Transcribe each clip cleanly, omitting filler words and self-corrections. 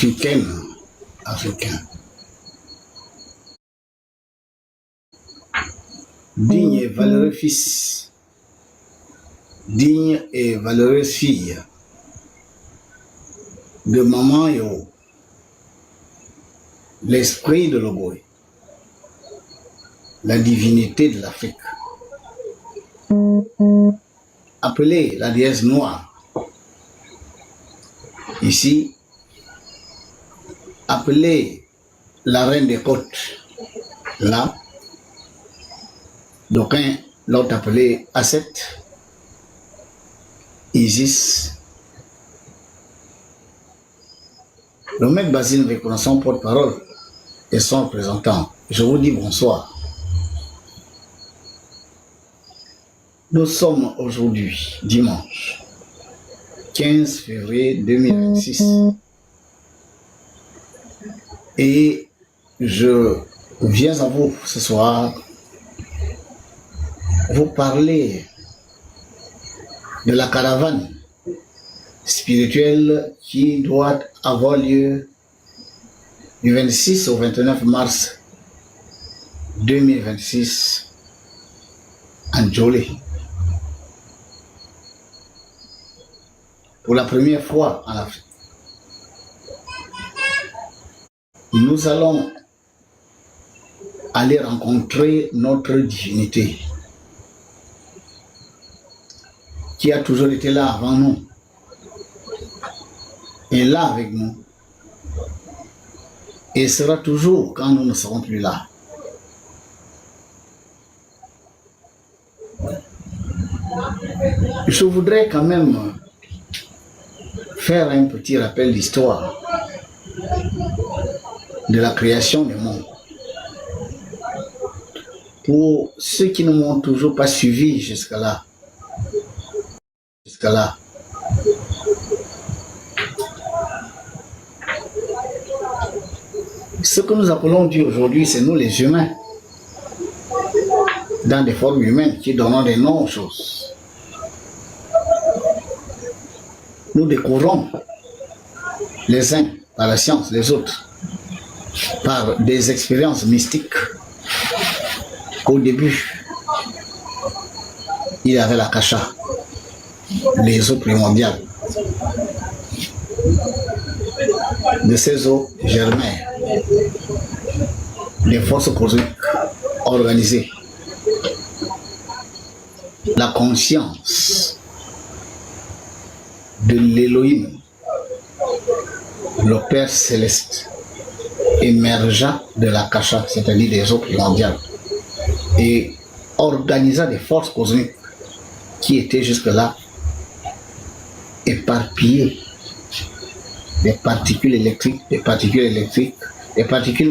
africaine, africain. Digne et valeureux fils, digne et valeureuse fille de Maman Yo, l'esprit de l'Ogoé, la divinité de l'Afrique. Appelée la déesse noire, ici, appelée la reine des côtes, là, d'aucuns l'ont appelée Aset, Isis. Le maître Basile avec son porte-parole et son représentant, je vous dis bonsoir. Nous sommes aujourd'hui, dimanche, 15 février 2026. Et je viens à vous ce soir vous parler de la caravane spirituelle qui doit avoir lieu du 26 au 29 mars 2026 en Djolé. Pour la première fois en Afrique. Nous allons aller rencontrer notre divinité qui a toujours été là avant nous et là avec nous et sera toujours quand nous ne serons plus là. Je voudrais quand même faire un petit rappel d'histoire de la création du monde. Pour ceux qui ne m'ont toujours pas suivi jusqu'à là, ce que nous appelons Dieu aujourd'hui, c'est nous les humains, dans des formes humaines qui donnent des noms aux choses. Nous découvrons les uns par la science, les autres par des expériences mystiques. Au début, il y avait la Kasha, les eaux primordiales. De ces eaux germaient les forces cosmiques organisées. La conscience de l'Élohim, le Père Céleste, émergea de la Kasha, c'est-à-dire des eaux primordiales, et organisa des forces cosmiques qui étaient jusque-là éparpillées. Des particules électriques, des particules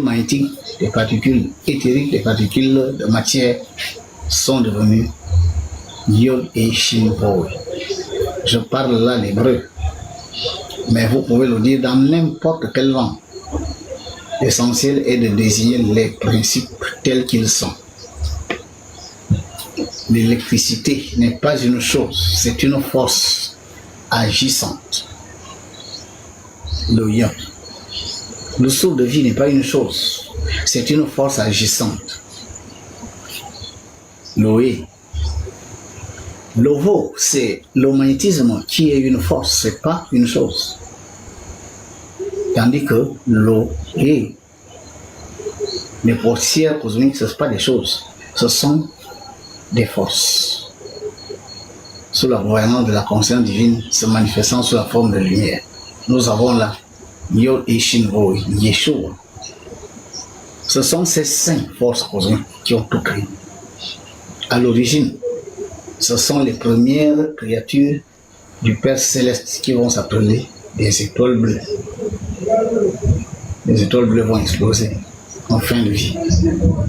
magnétiques, des particules éthériques, des particules de matière sont devenues Yod et Shin Ho. Je parle là l'hébreu, mais vous pouvez le dire dans n'importe quelle langue. L'essentiel est de désigner les principes tels qu'ils sont. L'électricité n'est pas une chose, c'est une force agissante. Le Yon. Le souffle de vie n'est pas une chose, c'est une force agissante. L'Oé. L'Ovo, c'est le magnétisme qui est une force, c'est pas une chose. Tandis que l'Oé, les portières cosmiques, ce ne sont pas des choses, ce sont des forces. Sous la gouvernance de la conscience divine se manifestant sous la forme de lumière. Nous avons là Yod et Shin Ho, Yeshua. Ce sont ces 5 forces cosmiques qui ont tout créé. À l'origine, ce sont les premières créatures du Père Céleste qui vont s'appeler des étoiles bleues. Les étoiles bleues vont exploser en fin de vie.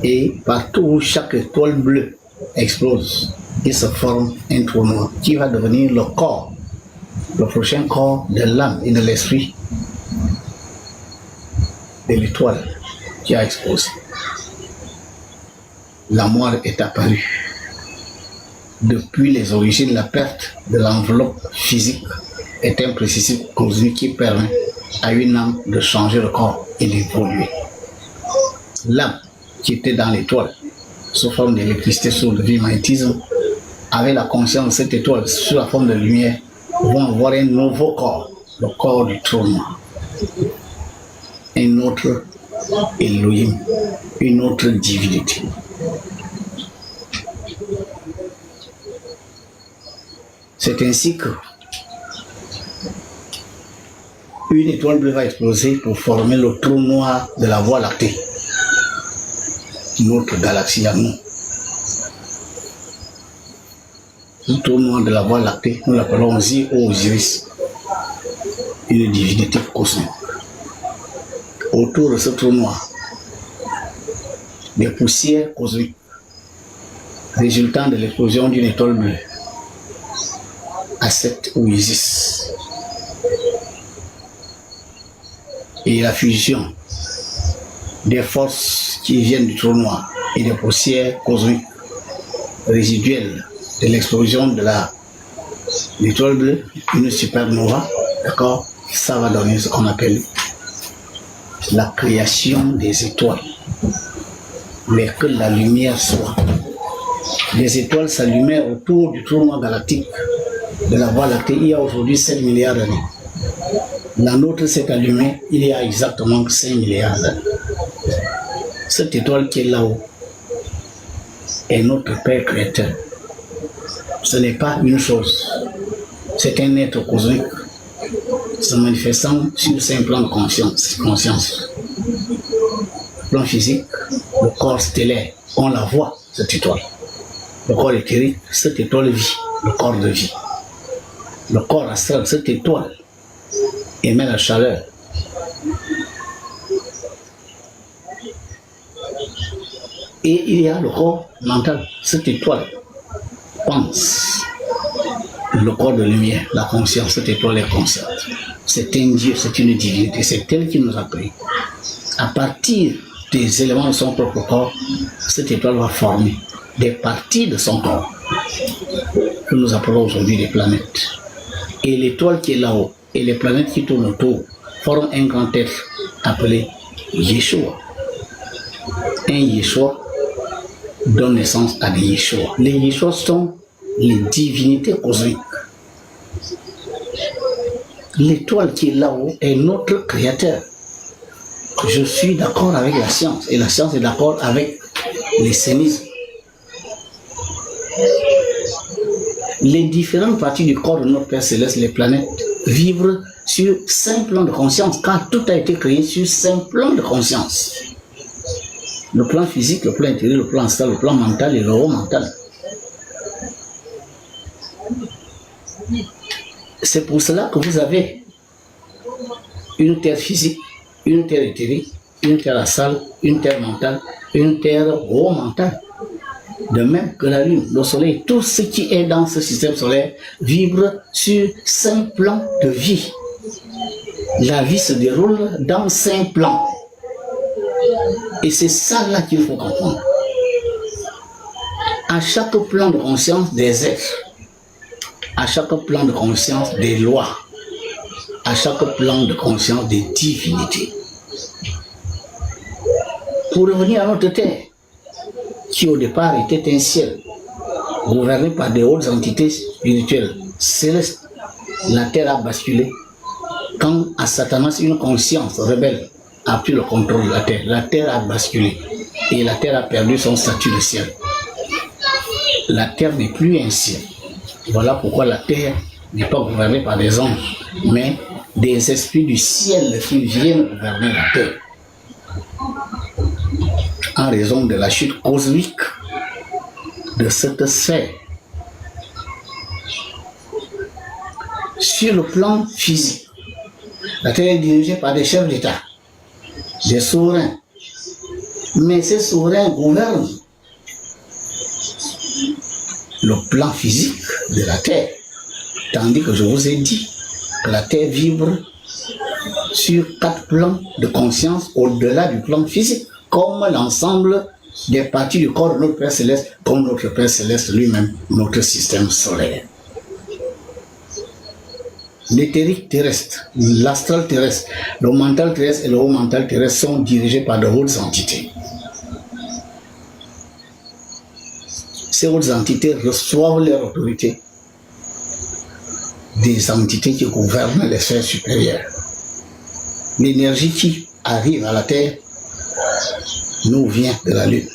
Et partout où chaque étoile bleue explose, il se forme un trou noir qui va devenir le corps, le prochain corps de l'âme et de l'esprit de l'étoile qui a explosé. La mort est apparue. Depuis les origines, la perte de l'enveloppe physique est un processus cosmique qui permet à une âme de changer le corps et d'évoluer. L'âme qui était dans l'étoile, sous forme d'électricité, sous le magnétisme, avec la conscience de cette étoile, sous la forme de lumière, vont avoir un nouveau corps, le corps du trône noir. Un autre Elohim, une autre divinité. C'est ainsi que une étoile bleue va exploser pour former le trou noir de la Voie lactée, notre galaxie à nous. Le trou noir de la Voie lactée, nous l'appelons Osiris, une divinité cosmique. Autour de ce trou noir, des poussières cosmiques résultant de l'explosion d'une étoile bleue, Aset ou Isis, et la fusion des forces qui viennent du trou noir et des poussières cosmiques résiduelles de l'explosion de l'étoile bleue, une supernova, d'accord, ça va donner ce qu'on appelle la création des étoiles. Mais que la lumière soit. Les étoiles s'allumaient autour du trou noir galactique de la Voie lactée il y a aujourd'hui 7 milliards d'années. La nôtre s'est allumée il y a exactement 5 milliards d'années. Cette étoile qui est là-haut est notre Père créateur. Ce n'est pas une chose, c'est un être cosmique se manifestant sur 5 plans de conscience. Le plan physique, le corps stellaire, on la voit, cette étoile. Le corps éthérique, cette étoile vit, le corps de vie. Le corps astral, cette étoile, émet la chaleur. Et il y a le corps mental, cette étoile pense. Le corps de lumière, la conscience, cette étoile est consciente. C'est un Dieu, c'est une divinité, c'est elle qui nous a créés. À partir des éléments de son propre corps, cette étoile va former des parties de son corps, que nous appelons aujourd'hui des planètes. Et l'étoile qui est là-haut, et les planètes qui tournent autour, forment un grand être appelé Yeshua. Un Yeshua donne naissance à des Yeshua. Les Yeshua sont les divinités cosmiques. L'étoile qui est là-haut est notre créateur. Je suis d'accord avec la science et la science est d'accord avec l'essénisme. Les différentes parties du corps de notre Père Céleste, les planètes, vivent sur 5 plans de conscience, car tout a été créé sur 5 plans de conscience. Le plan physique, le plan intérieur, le plan astral, le plan mental et le haut mental. C'est pour cela que vous avez une terre physique, une terre éthérique, une terre astrale, une terre mentale, une terre haut mentale. De même que la lune, le soleil, tout ce qui est dans ce système solaire vibre sur 5 plans de vie. La vie se déroule dans 5 plans. Et c'est ça là qu'il faut comprendre. À chaque plan de conscience des êtres, à chaque plan de conscience des lois, à chaque plan de conscience des divinités. Pour revenir à notre terre, qui au départ était un ciel, gouverné par des hautes entités spirituelles célestes, la terre a basculé. Quand à Satanas, une conscience rebelle a pris le contrôle de la terre a basculé et la terre a perdu son statut de ciel. La terre n'est plus un ciel. Voilà pourquoi la terre n'est pas gouvernée par des anges, mais des esprits du ciel qui viennent gouverner la terre. En raison de la chute cosmique de cette sphère. Sur le plan physique, la terre est dirigée par des chefs d'État, des souverains. Mais ces souverains gouvernent le plan physique de la terre. Tandis que je vous ai dit que la terre vibre sur 4 plans de conscience au-delà du plan physique, comme l'ensemble des parties du corps de notre Père Céleste, comme notre Père Céleste lui-même, notre système solaire. l'éthérique terrestre, l'astral terrestre, le mental terrestre et le haut mental terrestre sont dirigés par de hautes entités. Ces hautes entités reçoivent leur autorité des entités qui gouvernent les sphères supérieures. L'énergie qui arrive à la Terre nous vient de la Lune.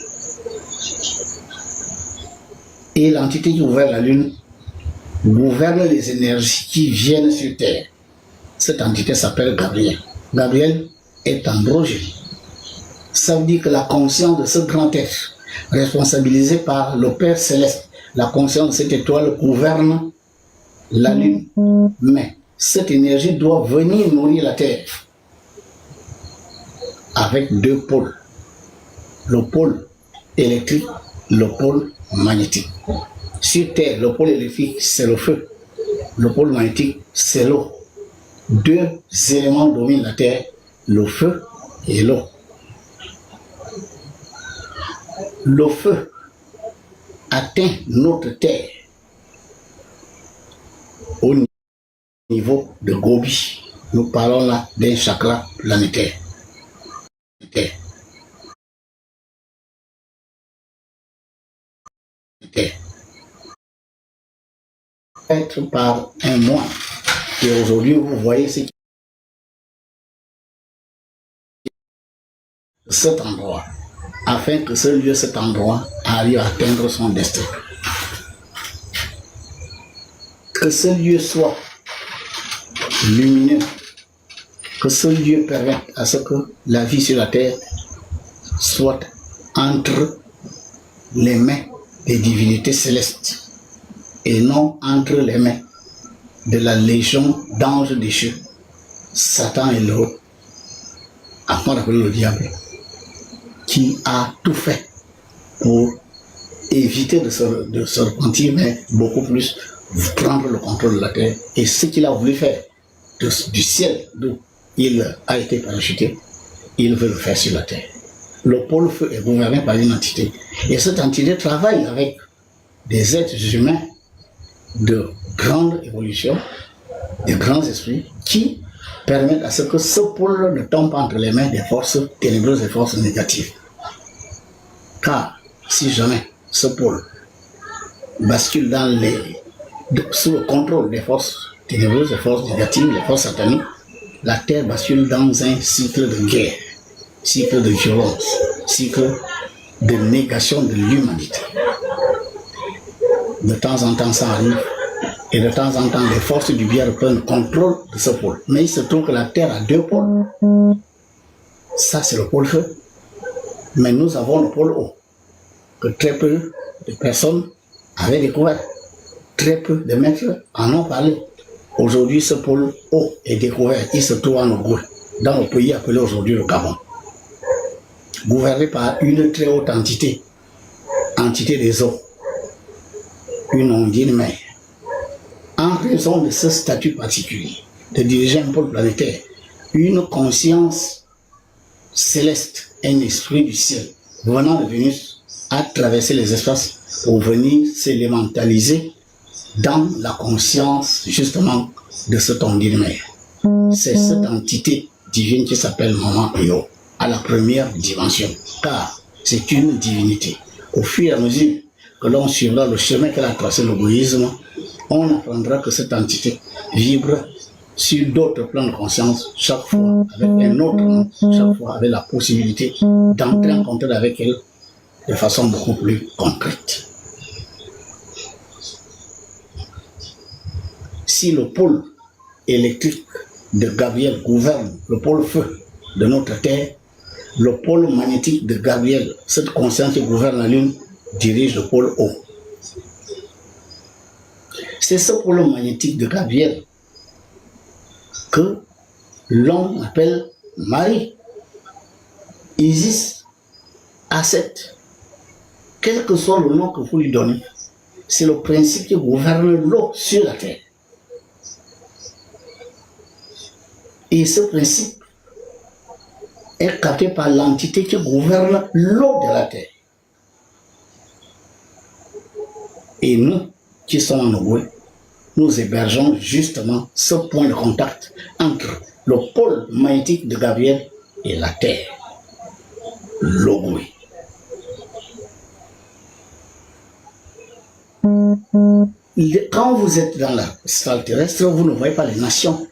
Et l'entité qui gouverne la Lune gouverne les énergies qui viennent sur Terre. Cette entité s'appelle Gabriel. Gabriel est androgyne. Ça veut dire que la conscience de ce grand être, responsabilisé par le Père Céleste, la conscience de cette étoile gouverne la Lune. Mais cette énergie doit venir nourrir la Terre avec deux pôles. Le pôle électrique, le pôle magnétique. Sur Terre, le pôle électrique, c'est le feu. Le pôle magnétique, c'est l'eau. Deux éléments dominent la Terre, le feu et l'eau. Le feu atteint notre Terre au niveau de Gobi. Nous parlons là d'un chakra planétaire. Être par un mois. Et aujourd'hui, vous voyez cet endroit, afin que ce lieu, cet endroit, arrive à atteindre son destin. Que ce lieu soit lumineux, que ce lieu permette à ce que la vie sur la terre soit entre les mains des divinités célestes et non entre les mains de la légion d'anges déchus, Satan et l'autre, afin d'appeler le diable, qui a tout fait pour éviter de se repentir, mais beaucoup plus prendre le contrôle de la terre. Et ce qu'il a voulu faire du ciel d'où il a été parachuté, il veut le faire sur la terre. Le pôle feu est gouverné par une entité. Et cette entité travaille avec des êtres humains de grande évolution, des grands esprits qui permettent à ce que ce pôle ne tombe pas entre les mains des forces ténébreuses et forces négatives. Car si jamais ce pôle bascule sous le contrôle des forces ténébreuses, des forces négatives, des forces sataniques, la terre bascule dans un cycle de guerre, cycle de violence, cycle de négation de l'humanité. De temps en temps, ça arrive. Et de temps en temps, les forces du bien reprennent le contrôle de ce pôle. Mais il se trouve que la Terre a deux pôles. Ça, c'est le pôle feu. Mais nous avons le pôle eau, que très peu de personnes avaient découvert. Très peu de maîtres en ont parlé. Aujourd'hui, ce pôle eau est découvert. Il se trouve en Ogooué, dans le pays appelé aujourd'hui le Gabon. Gouverné par une très haute entité des eaux, une ondine mère. En raison de ce statut particulier de diriger un pôle planétaire, une conscience céleste, un esprit du ciel, venant de Vénus, a traversé les espaces pour venir s'élémentaliser dans la conscience justement de cette ondine mère. C'est cette entité divine qui s'appelle Maman Eo, à la première dimension, car c'est une divinité. Au fur et à mesure que l'on suivra le chemin qu'elle a tracé, l'égoïsme, on apprendra que cette entité vibre sur d'autres plans de conscience, chaque fois avec un autre nom, chaque fois avec la possibilité d'entrer en contact avec elle de façon beaucoup plus concrète. Si le pôle électrique de Gabriel gouverne le pôle feu de notre Terre, le pôle magnétique de Gabriel, cette conscience qui gouverne la Lune, dirige le pôle eau. C'est ce pôle magnétique de Gabriel que l'on appelle Marie, Isis, Asset. Quel que soit le nom que vous lui donnez, c'est le principe qui gouverne l'eau sur la terre. Et ce principe est capté par l'entité qui gouverne l'eau de la terre. Et nous, qui sommes en Ogooué, nous hébergeons justement ce point de contact entre le pôle magnétique de Gabriel et la Terre, l'Ogoué. Quand vous êtes dans la sphère terrestre, vous ne voyez pas les nations.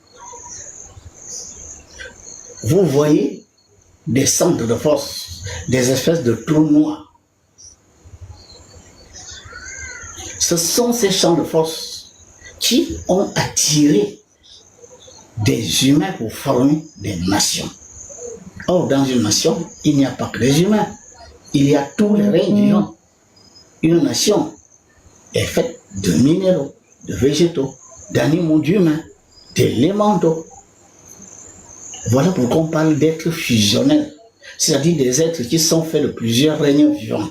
Vous voyez des centres de force, des espèces de trous noirs. Ce sont ces champs de force qui ont attiré des humains pour former des nations. Or, dans une nation, il n'y a pas que des humains. Il y a tous les règnes vivants. Une nation est faite de minéraux, de végétaux, d'animaux, d'humains, d'élémentaux. Voilà pourquoi on parle d'êtres fusionnels, c'est-à-dire des êtres qui sont faits de plusieurs règnes vivants.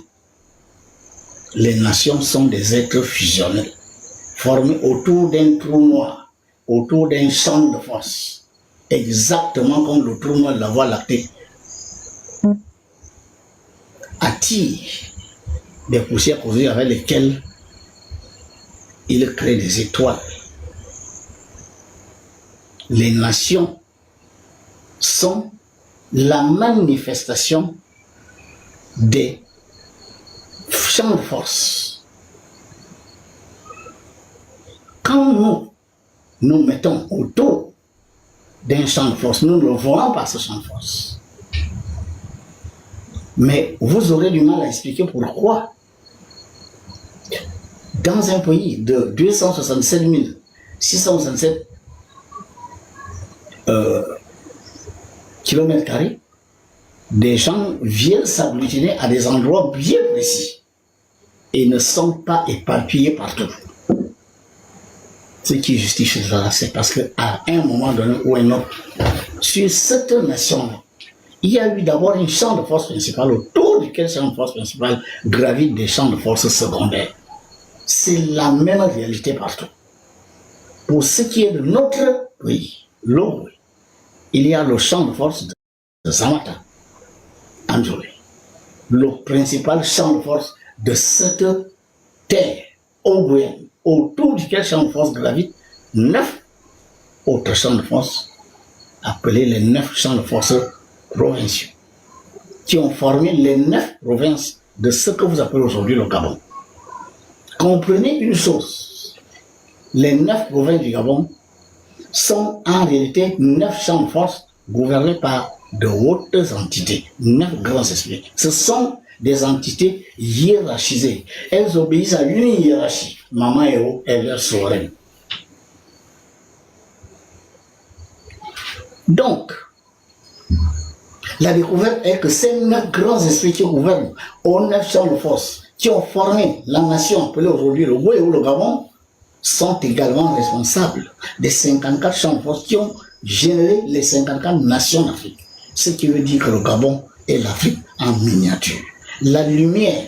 Les nations sont des êtres fusionnels, formés autour d'un trou noir, autour d'un champ de force, exactement comme le trou noir de la Voie lactée attire des poussières cosmiques avec lesquelles il crée des étoiles. Les nations sont la manifestation des champs de force. Quand nous nous mettons autour d'un champ de force, nous ne le voyons pas ce champ de force. Mais vous aurez du mal à expliquer pourquoi dans un pays de 267 667 kilomètres carrés, des gens viennent s'agglutiner à des endroits bien précis et ne sont pas éparpillés partout. Ce qui justifie cela, c'est parce qu'à un moment donné ou un autre, sur cette nation, il y a eu d'abord un champ de force principal autour duquel champ de force principal gravite des champs de force secondaires. C'est la même réalité partout. Pour ce qui est de notre pays, l'Ogoué, il y a le champ de force de Zamata, Andjolé, le principal champ de force de cette terre ogouéenne, autour duquel champ de force gravite 9 autres champs de force, appelés les 9 champs de force provinciaux, qui ont formé les 9 provinces de ce que vous appelez aujourd'hui le Gabon. Comprenez une chose, les 9 provinces du Gabon sont en réalité 9 champs de force gouvernés par de hautes entités, 9 grands esprits. Ce sont des entités hiérarchisées. Elles obéissent à une hiérarchie. Maman Eo est leur souveraine. Donc, la découverte est que ces 9 grands esprits qui gouvernent aux 9 champs de force, qui ont formé la nation appelée aujourd'hui le Ogoué ou le Gabon, sont également responsables des 54 champs de force qui ont généré les 54 nations d'Afrique. Ce qui veut dire que le Gabon est l'Afrique en miniature. La lumière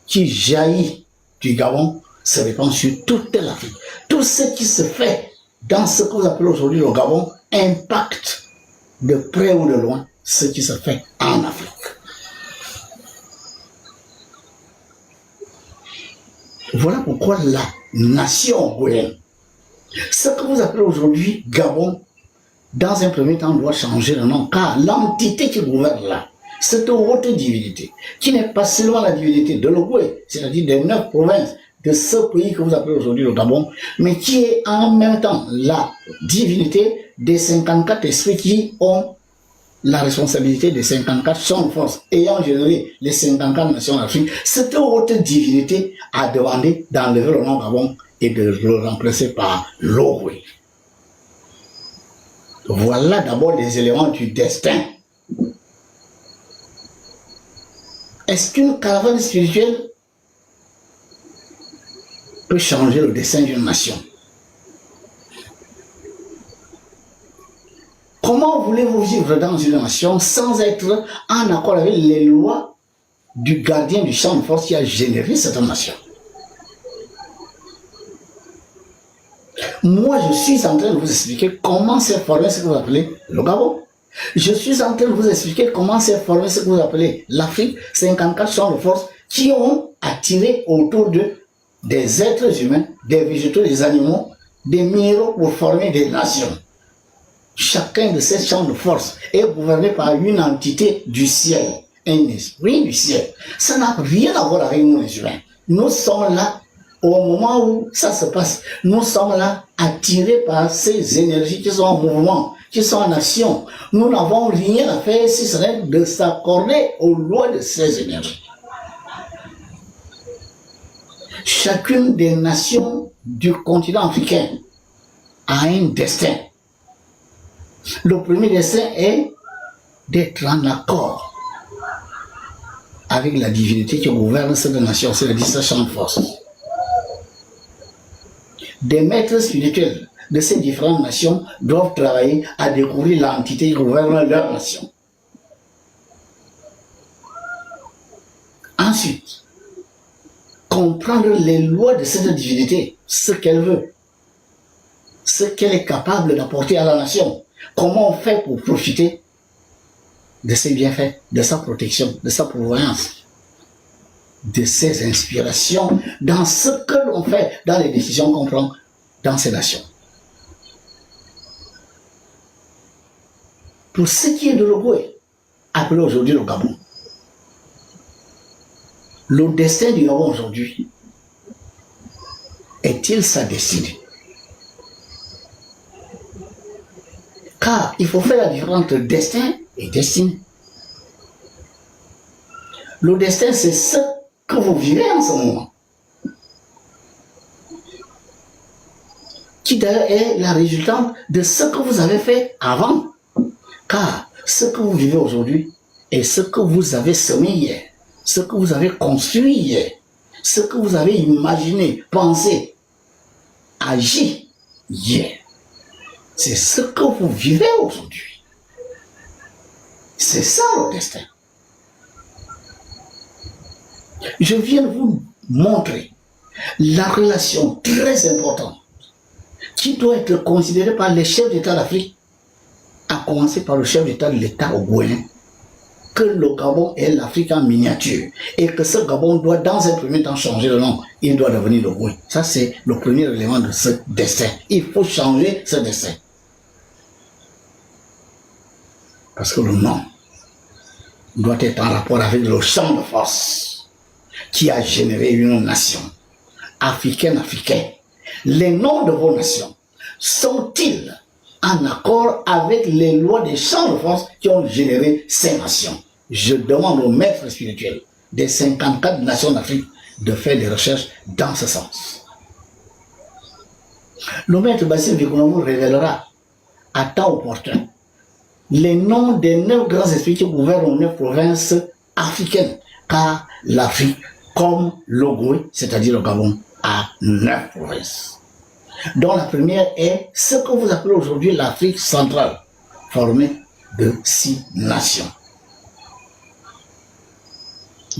qui jaillit du Gabon se répand sur toute l'Afrique. Tout ce qui se fait dans ce que vous appelez aujourd'hui le Gabon impacte de près ou de loin ce qui se fait en Afrique. Voilà pourquoi la nation ogouéenne, ce que vous appelez aujourd'hui Gabon, dans un premier temps doit changer de nom, car l'entité qui gouverne là, cette haute divinité, qui n'est pas seulement la divinité de l'Ogoué, c'est-à-dire des 9 provinces de ce pays que vous appelez aujourd'hui le Gabon, mais qui est en même temps la divinité des 54 esprits qui ont la responsabilité des 54 champs de force ayant généré les 54 nations d'Afrique. Cette haute divinité a demandé d'enlever le nom Gabon et de le remplacer par l'Ogoué. Voilà d'abord les éléments du destin. Est-ce qu'une caravane spirituelle peut changer le destin d'une nation? Comment voulez-vous vivre dans une nation sans être en accord avec les lois du gardien du champ de force qui a généré cette nation? Moi, je suis en train de vous expliquer comment s'est formé ce que vous appelez le Gabon. Je suis en train de vous expliquer comment s'est formé ce que vous appelez l'Afrique, 54 champs de force qui ont attiré autour d'eux des êtres humains, des végétaux, des animaux, des minéraux pour former des nations. Chacun de ces champs de force est gouverné par une entité du ciel, un esprit du ciel. Ça n'a rien à voir avec nous les humains. Nous sommes là, au moment où ça se passe, nous sommes là attirés par ces énergies qui sont en mouvement, qui sont en action. Nous n'avons rien à faire si ce n'est de s'accorder aux lois de ces énergies. Chacune des nations du continent africain a un destin. Le premier destin est d'être en accord avec la divinité qui gouverne cette nation, c'est-à-dire ce champ de force. Des maîtres spirituels de ces différentes nations doivent travailler à découvrir l'entité qui gouverne leur nation. Ensuite, comprendre les lois de cette divinité, ce qu'elle veut, ce qu'elle est capable d'apporter à la nation, comment on fait pour profiter de ses bienfaits, de sa protection, de sa pourvoyance, de ses inspirations dans ce que l'on fait, dans les décisions qu'on prend dans ces nations. Pour ce qui est de l'Ogooué, appelé aujourd'hui le Gabon, le destin du Gabon aujourd'hui est-il sa destinée? Car il faut faire la différence entre destin et destinée. Le destin, c'est ce que vous vivez en ce moment, qui d'ailleurs est la résultante de ce que vous avez fait avant. Car ce que vous vivez aujourd'hui est ce que vous avez semé hier, ce que vous avez construit hier, ce que vous avez imaginé, pensé, agi hier. C'est ce que vous vivez aujourd'hui. C'est ça le destin. Je viens de vous montrer la relation très importante qui doit être considérée par les chefs d'État d'Afrique, à commencer par le chef d'État de l'État ogoouéen, que le Gabon est l'Afrique en miniature et que ce Gabon doit dans un premier temps changer de nom. Il doit devenir le Goué. Ça, c'est le premier élément de ce destin. Il faut changer ce destin. Parce que le nom doit être en rapport avec le champ de force qui a généré une nation africaine. Les noms de vos nations sont-ils en accord avec les lois des champs de force qui ont généré ces nations? Je demande aux maîtres spirituels des 54 nations d'Afrique de faire des recherches dans ce sens. Le maître Bassirou Diomaye vous révélera à temps opportun les noms des 9 grands esprits qui gouvernent les 9 provinces africaines, car l'Afrique, comme l'Ogooué, c'est-à-dire le Gabon, a 9 provinces. Dont la première est ce que vous appelez aujourd'hui l'Afrique centrale, formée de 6 nations.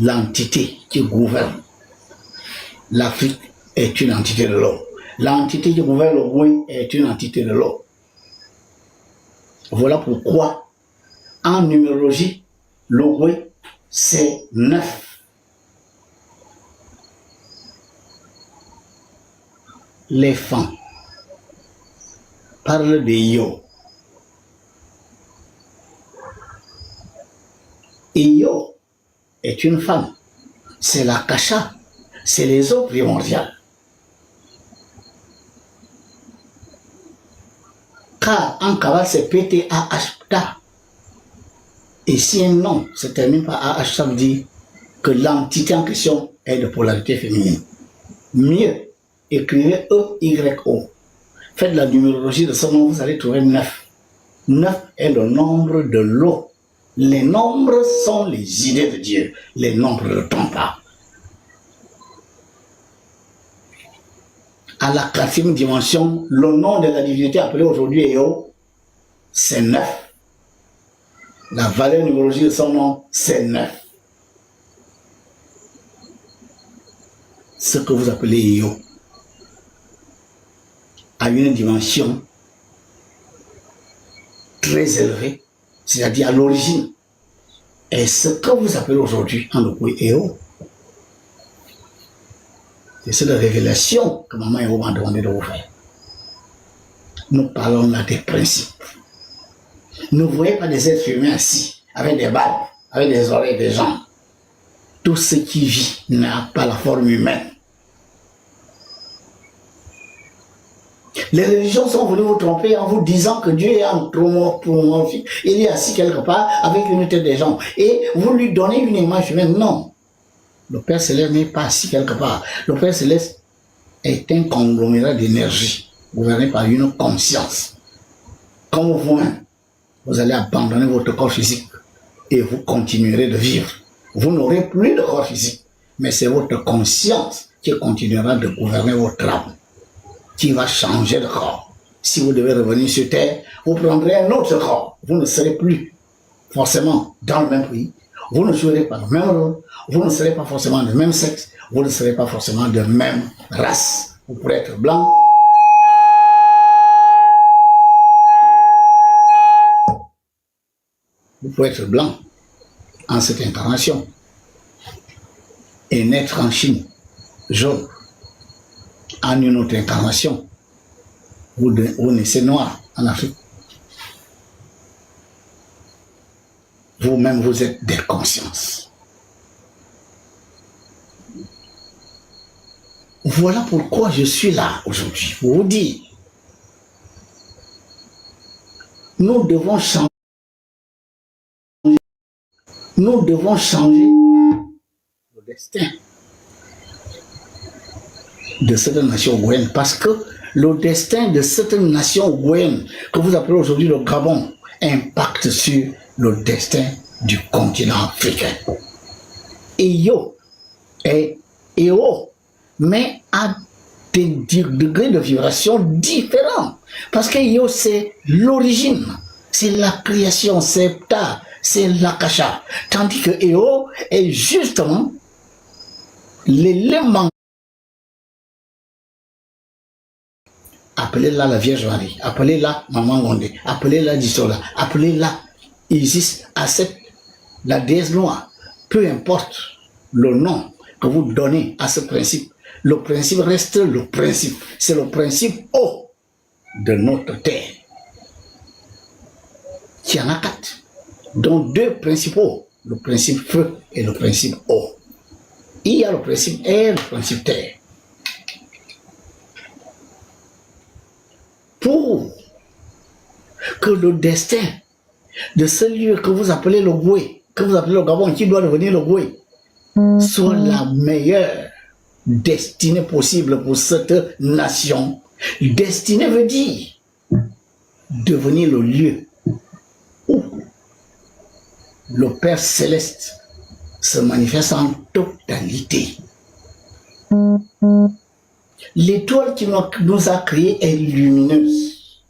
L'entité qui gouverne l'Afrique est une entité de l'eau. L'entité qui gouverne le Goué est une entité de l'eau. Voilà pourquoi, en numérologie, le Goué, c'est 9. Les femmes parlent de Io. Io est une femme. C'est la Kasha. C'est les eaux primordiales. Car en Kabbalah, c'est PTAH. Et si un nom se termine par AH, ça veut dire que l'entité en question est de polarité féminine. Mieux, écrivez E-Y-O. Faites la numérologie de ce nom, vous allez trouver 9. 9 est le nombre de l'eau. Les nombres sont les idées de Dieu. Les nombres ne trompent pas. À la 4e dimension, le nom de la divinité appelée aujourd'hui Eo, c'est 9. La valeur numérologique de son nom, c'est 9. Ce que vous appelez Eo a une dimension très élevée, c'est-à-dire à l'origine. Et ce que vous appelez aujourd'hui en Ogooué Eo, c'est cette révélation que Maman Eo m'a demandé de vous faire. Nous parlons là des principes. Ne voyez pas des êtres humains assis, avec des balles, avec des oreilles, des jambes. Tout ce qui vit n'a pas la forme humaine. Les religions sont venues vous tromper en vous disant que Dieu est anthropomorphique. Il est assis quelque part avec une tête des gens. Et vous lui donnez une image humaine. Non. Le Père Céleste n'est pas assis quelque part. Le Père Céleste est un conglomérat d'énergie gouverné par une conscience. Comme vous-même, vous allez abandonner votre corps physique et vous continuerez de vivre. Vous n'aurez plus de corps physique, mais c'est votre conscience qui continuera de gouverner votre âme, qui va changer de corps. Si vous devez revenir sur Terre, vous prendrez un autre corps. Vous ne serez plus forcément dans le même pays. Vous ne jouerez pas le même rôle. Vous ne serez pas forcément de même sexe. Vous ne serez pas forcément de même race. Vous pourrez être blanc. Vous pouvez être blanc en cette incarnation et naître en Chine, jaune, en une autre incarnation. Vous naissez noir en Afrique. Vous-même, vous êtes des consciences. Voilà pourquoi je suis là aujourd'hui, pour vous dire. Nous devons changer. Nous devons changer le destin de cette nation ouïenne, parce que le destin de cette nation ouïenne que vous appelez aujourd'hui le Gabon impacte sur le destin du continent africain. Eyo est Eo, mais à des degrés de vibration différents, parce que Eyo c'est l'origine, c'est la création, c'est Ptah, c'est l'Akasha, tandis que Eo est justement l'élément. Appelez-la la Vierge Marie, appelez-la Maman Gondé, appelez-la Disola, appelez-la Isis, Aset, la déesse noire. Peu importe le nom que vous donnez à ce principe, le principe reste le principe. C'est le principe eau de notre terre. Il y en a 4, dont 2 principaux, le principe feu et le principe eau. Il y a le principe air et le principe terre. Pour que le destin de ce lieu que vous appelez le Goué, que vous appelez le Gabon, qui doit devenir le Goué, soit la meilleure destinée possible pour cette nation. Destinée veut dire devenir le lieu où le Père Céleste se manifeste en totalité. L'étoile qui nous a créés est lumineuse.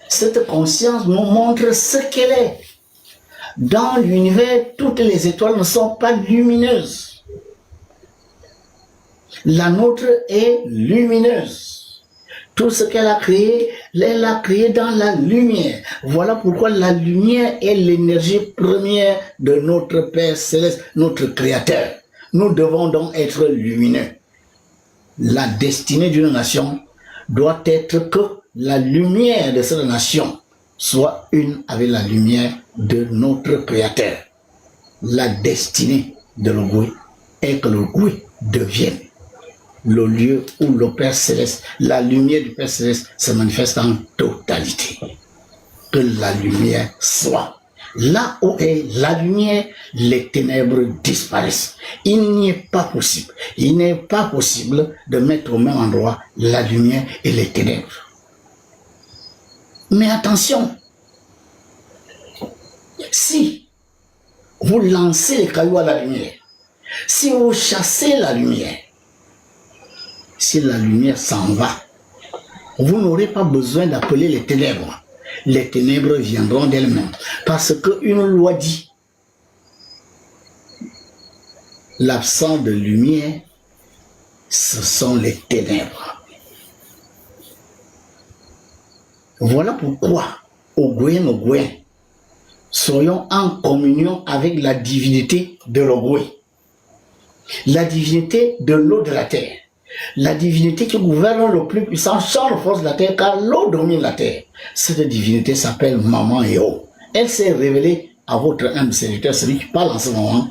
Cette conscience nous montre ce qu'elle est. Dans l'univers, toutes les étoiles ne sont pas lumineuses. La nôtre est lumineuse. Tout ce qu'elle a créé, elle l'a créé dans la lumière. Voilà pourquoi la lumière est l'énergie première de notre Père Céleste, notre Créateur. Nous devons donc être lumineux. La destinée d'une nation doit être que la lumière de cette nation soit une avec la lumière de notre Créateur. La destinée de l'Ogoué est que l'Ogoué devienne le lieu où le Père Céleste, la lumière du Père Céleste se manifeste en totalité. Que la lumière soit. Là où est la lumière, les ténèbres disparaissent. Il n'y est pas possible. Il n'est pas possible de mettre au même endroit la lumière et les ténèbres. Mais attention, si vous lancez les cailloux à la lumière, si vous chassez la lumière, si la lumière s'en va, vous n'aurez pas besoin d'appeler les ténèbres. Les ténèbres viendront d'elles-mêmes. Parce qu'une loi dit, l'absence de lumière, ce sont les ténèbres. Voilà pourquoi, Ogoué, soyons en communion avec la divinité de l'Ogoué, la divinité de l'eau de la terre, La divinité qui gouverne le plus puissant champ de force de la terre, car l'eau domine la terre. Cette divinité s'appelle Maman Eo. Elle s'est révélée à votre humble serviteur, celui qui parle en ce moment,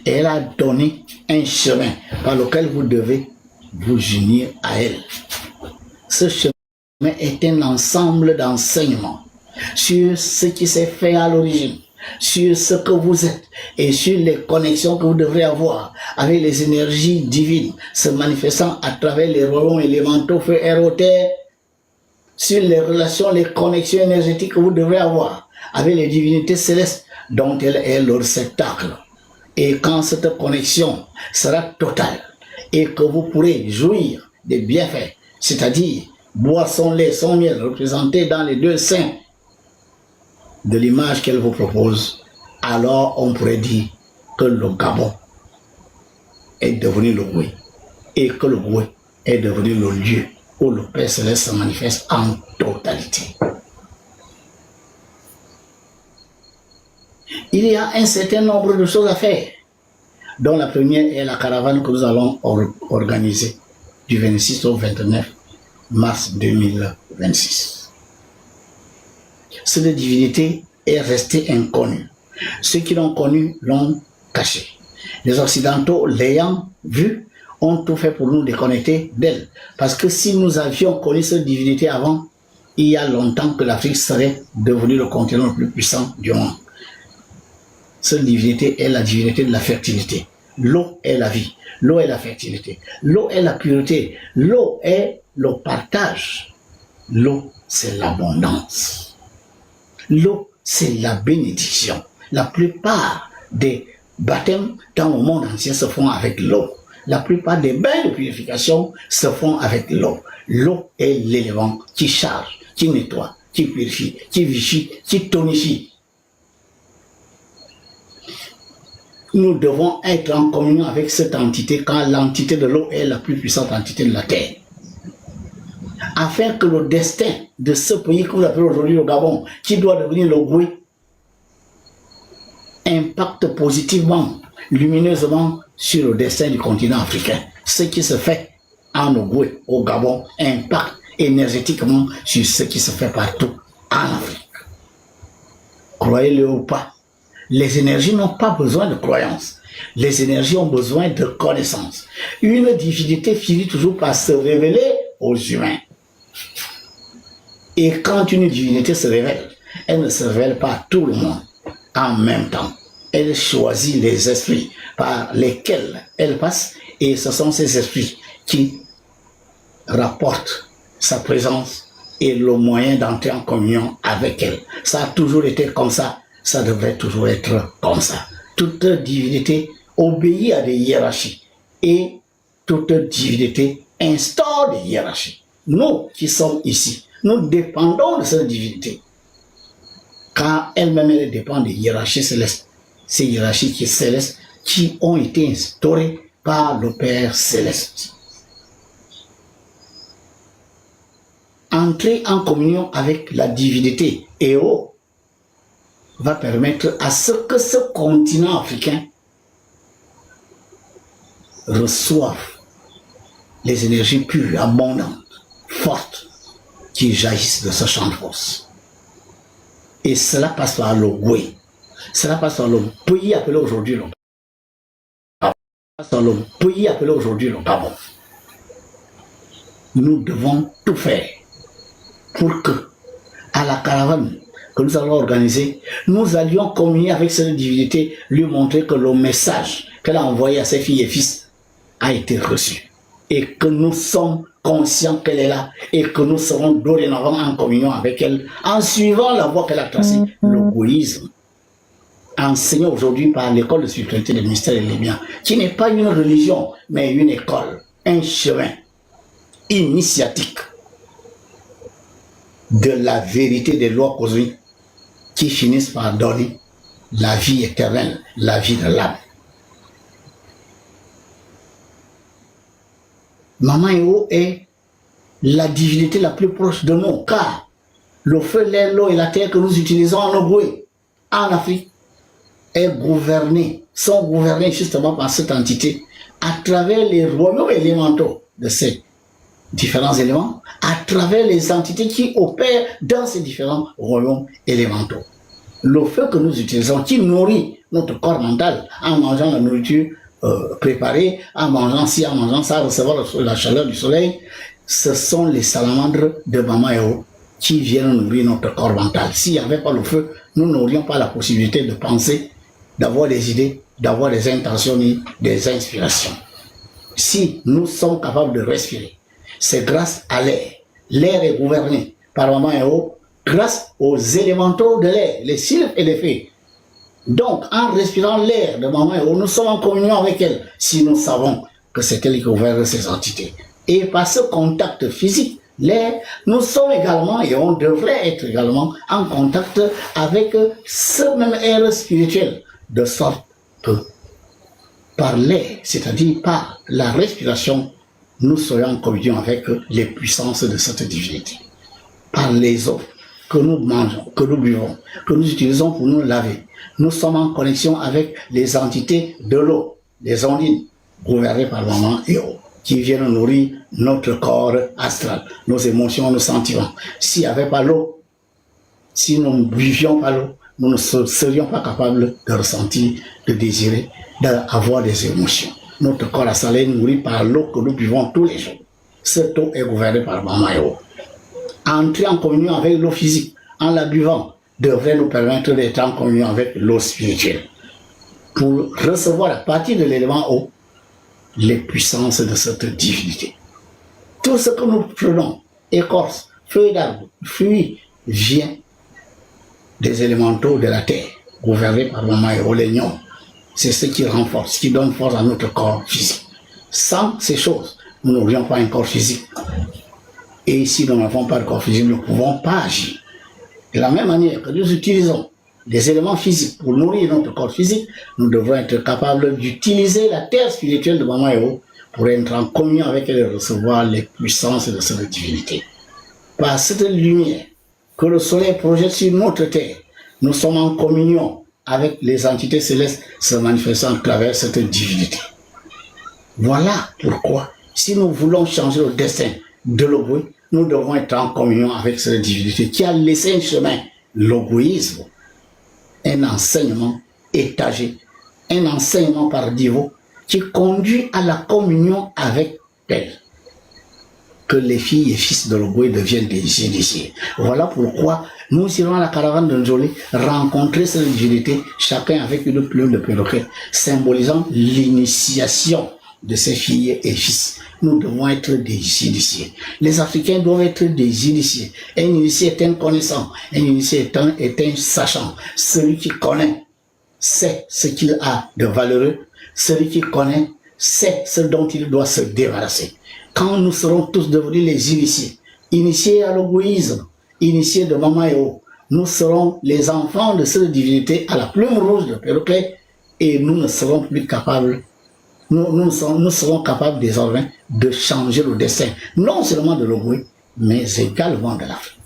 et elle a donné un chemin par lequel vous devez vous unir à elle. Ce chemin est un ensemble d'enseignements sur ce qui s'est fait à l'origine, sur ce que vous êtes et sur les connexions que vous devrez avoir avec les énergies divines se manifestant à travers les royaumes élémentaux, feu, air, eau, terre, sur les relations, les connexions énergétiques que vous devrez avoir avec les divinités célestes dont elle est le réceptacle. Et quand cette connexion sera totale et que vous pourrez jouir des bienfaits, c'est-à-dire boire son lait, son miel, représenté dans les deux seins de l'image qu'elle vous propose, alors on pourrait dire que le Gabon est devenu le Goué et que le Goué est devenu le lieu où le Père Céleste se manifeste en totalité. Il y a un certain nombre de choses à faire, dont la première est la caravane que nous allons organiser du 26 au 29 mars 2026. Cette divinité est restée inconnue. Ceux qui l'ont connue l'ont cachée. Les Occidentaux, l'ayant vue, ont tout fait pour nous déconnecter d'elle. Parce que si nous avions connu cette divinité avant, il y a longtemps que l'Afrique serait devenue le continent le plus puissant du monde. Cette divinité est la divinité de la fertilité. L'eau est la vie. L'eau est la fertilité. L'eau est la pureté. L'eau est le partage. L'eau, c'est l'abondance. L'eau, c'est la bénédiction. La plupart des baptêmes dans le monde entier se font avec l'eau. La plupart des bains de purification se font avec l'eau. L'eau est l'élément qui charge, qui nettoie, qui purifie, qui vichy, qui tonifie. Nous devons être en communion avec cette entité, car l'entité de l'eau est la plus puissante entité de la terre. Afin que le destin de ce pays que vous appelez aujourd'hui le Gabon, qui doit devenir le Goué, impacte positivement, lumineusement sur le destin du continent africain. Ce qui se fait en Ogooué, au Gabon, impacte énergétiquement sur ce qui se fait partout en Afrique. Croyez-le ou pas, les énergies n'ont pas besoin de croyance. Les énergies ont besoin de connaissance. Une divinité finit toujours par se révéler aux humains. Et quand une divinité se révèle, elle ne se révèle pas à tout le monde en même temps. Elle choisit les esprits par lesquels elle passe, et ce sont ces esprits qui rapportent sa présence et le moyen d'entrer en communion avec elle. Ça a toujours été comme ça, ça devrait toujours être comme ça. Toute divinité obéit à des hiérarchies et toute divinité instaure des hiérarchies. Nous qui sommes ici, nous dépendons de cette divinité, car elle-même elle dépend des hiérarchies célestes. Ces hiérarchies célestes qui ont été instaurées par le Père Céleste. Entrer en communion avec la divinité Eo va permettre à ce que ce continent africain reçoive les énergies pures, abondantes, fortes, qui jaillissent de ce champ de force. Et cela passe par le Goué. Cela passe par le pays appelé aujourd'hui le Gabon. Dans le pays appelé aujourd'hui le Gabon. Nous devons tout faire pour que, à la caravane que nous allons organiser, nous allions communier avec cette divinité, lui montrer que le message qu'elle a envoyé à ses filles et fils a été reçu. Et que nous sommes conscients qu'elle est là et que nous serons dorénavant en communion avec elle en suivant la voie qu'elle a tracée, le gouïsme, enseigné aujourd'hui par l'école de spiritualité des mystères et des biens, qui n'est pas une religion, mais une école, un chemin initiatique de la vérité des lois cosmiques qui finissent par donner la vie éternelle, la vie de l'âme. Maman Eo est la divinité la plus proche de nous, car le feu, l'air, l'eau et la terre que nous utilisons en Ogooué, en Afrique, sont gouvernés justement par cette entité à travers les royaumes élémentaux de ces différents éléments à travers les entités qui opèrent dans ces différents royaumes élémentaux. Le feu que nous utilisons, qui nourrit notre corps mental en mangeant la nourriture préparée, en mangeant ci, en mangeant ça, recevoir la chaleur du soleil, ce sont les salamandres de Mama Eo qui viennent nourrir notre corps mental. S'il n'y avait pas le feu, nous n'aurions pas la possibilité de penser, d'avoir des idées, d'avoir des intentions et des inspirations. Si nous sommes capables de respirer, c'est grâce à l'air. L'air est gouverné par Mama Eo grâce aux élémentaux de l'air, les sylphes et les fées. Donc, en respirant l'air de Mama Eo, nous sommes en communion avec elle, si nous savons que c'est elle qui gouverne ces entités. Et par ce contact physique, l'air, nous sommes également, et on devrait être également, en contact avec ce même air spirituel, de sorte que par l'air, c'est-à-dire par la respiration, nous soyons en communion avec les puissances de cette divinité. Par les eaux que nous mangeons, que nous buvons, que nous utilisons pour nous laver, nous sommes en connexion avec les entités de l'eau, les ondines, gouvernées par Maman Eo, qui viennent nourrir notre corps astral, nos émotions, nos sentiments. S'il n'y avait pas l'eau, si nous ne buvions pas l'eau, nous ne serions pas capables de ressentir, de désirer, d'avoir des émotions. Notre corps astral est nourri par l'eau que nous buvons tous les jours. Cette eau est gouvernée par Maman Eo. Entrer en communion avec l'eau physique, en la buvant, devrait nous permettre d'être en communion avec l'eau spirituelle. Pour recevoir à partir de l'élément eau, les puissances de cette divinité. Tout ce que nous prenons, écorce, feuilles d'arbre, fruits, vient des élémentaux de la terre, gouvernés par Maman Eo, l'oignon. C'est ce qui renforce, qui donne force à notre corps physique. Sans ces choses, nous n'aurions pas un corps physique. Et si nous n'avons pas de corps physique, nous ne pouvons pas agir. De la même manière que nous utilisons des éléments physiques pour nourrir notre corps physique, nous devons être capables d'utiliser la terre spirituelle de Maman Eo pour être en communion avec elle et recevoir les puissances de cette divinité. Par cette lumière que le soleil projette sur notre terre, nous sommes en communion avec les entités célestes se manifestant à travers cette divinité. Voilà pourquoi, si nous voulons changer le destin de l'Ogooué, nous devons être en communion avec cette divinité qui a laissé un chemin, l'Ogoouisme, un enseignement étagé, un enseignement par niveau qui conduit à la communion avec elle. Que les filles et fils de l'Ogooué deviennent des initiés. Voilà pourquoi nous irons à la caravane de Njolé rencontrer cette divinité, chacun avec une plume de perroquet, symbolisant l'initiation de ces filles et fils. Nous devons être des initiés. Les Africains doivent être des initiés. Un initié est un connaissant. Un initié est un sachant. Celui qui connaît sait ce qu'il a de valeureux. Celui qui connaît sait ce dont il doit se débarrasser. Quand nous serons tous devenus les initiés, initiés à l'ogoïsme, initiés de Maman Eo, nous serons les enfants de cette divinité à la plume rouge de perroquet et nous ne serons plus capables. Nous serons capables désormais de changer le destin, non seulement de l'Ogooué, mais également de l'Afrique.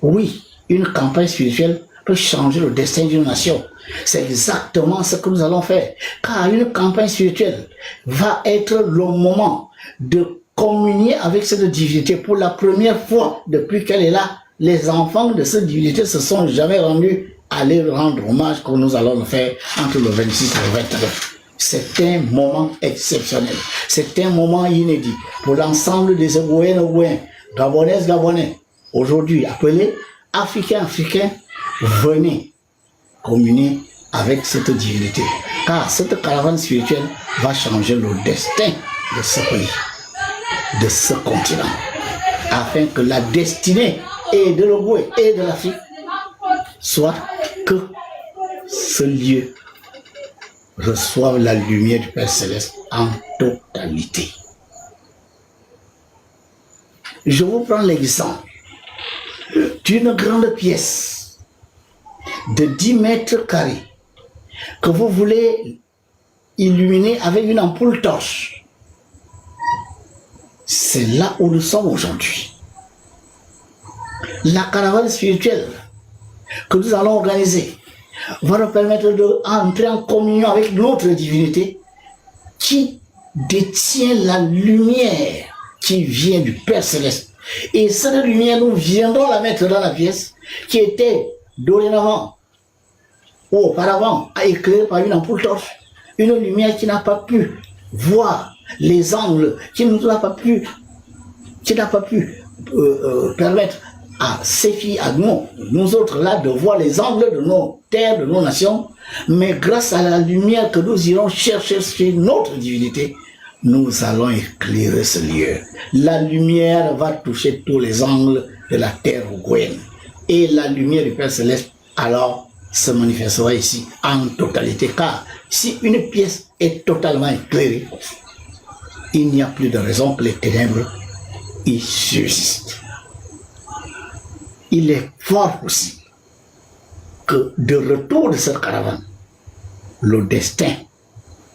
Oui, une campagne spirituelle peut changer le destin d'une nation. C'est exactement ce que nous allons faire. Car une campagne spirituelle va être le moment de communier avec cette divinité. Pour la première fois depuis qu'elle est là, les enfants de cette divinité se sont jamais rendus à les rendre hommage que nous allons le faire entre le 26 et le 29. C'est un moment exceptionnel. C'est un moment inédit pour l'ensemble des Ogoouéens, Gabonaises, Gabonais. Aujourd'hui, appelés Africains, venez communier avec cette divinité. Car cette caravane spirituelle va changer le destin de ce pays, de ce continent, afin que la destinée et de l'Ogooué et de l'Afrique soit que ce lieu reçoive la lumière du Père Céleste en totalité. Je vous prends l'exemple d'une grande pièce de 10 mètres carrés que vous voulez illuminer avec une ampoule torche. C'est là où nous sommes aujourd'hui. La caravane spirituelle que nous allons organiser va nous permettre d'entrer en communion avec notre divinité qui détient la lumière qui vient du Père Céleste. Et cette lumière, nous viendrons la mettre dans la pièce qui était dorénavant, ou auparavant, éclairée par une ampoule torche. Une lumière qui n'a pas pu voir les angles, qui n'a pas pu permettre à ces filles, à nous autres là, de voir les angles de nos terres, de nos nations. Mais grâce à la lumière que nous irons chercher chez notre divinité, nous allons éclairer ce lieu. La lumière va toucher tous les angles de la terre ougouenne. Et la lumière du Père Céleste, alors, se manifestera ici en totalité. Car si une pièce est totalement éclairée, il n'y a plus de raison que les ténèbres y subsistent. Il est fort possible que de retour de cette caravane, le destin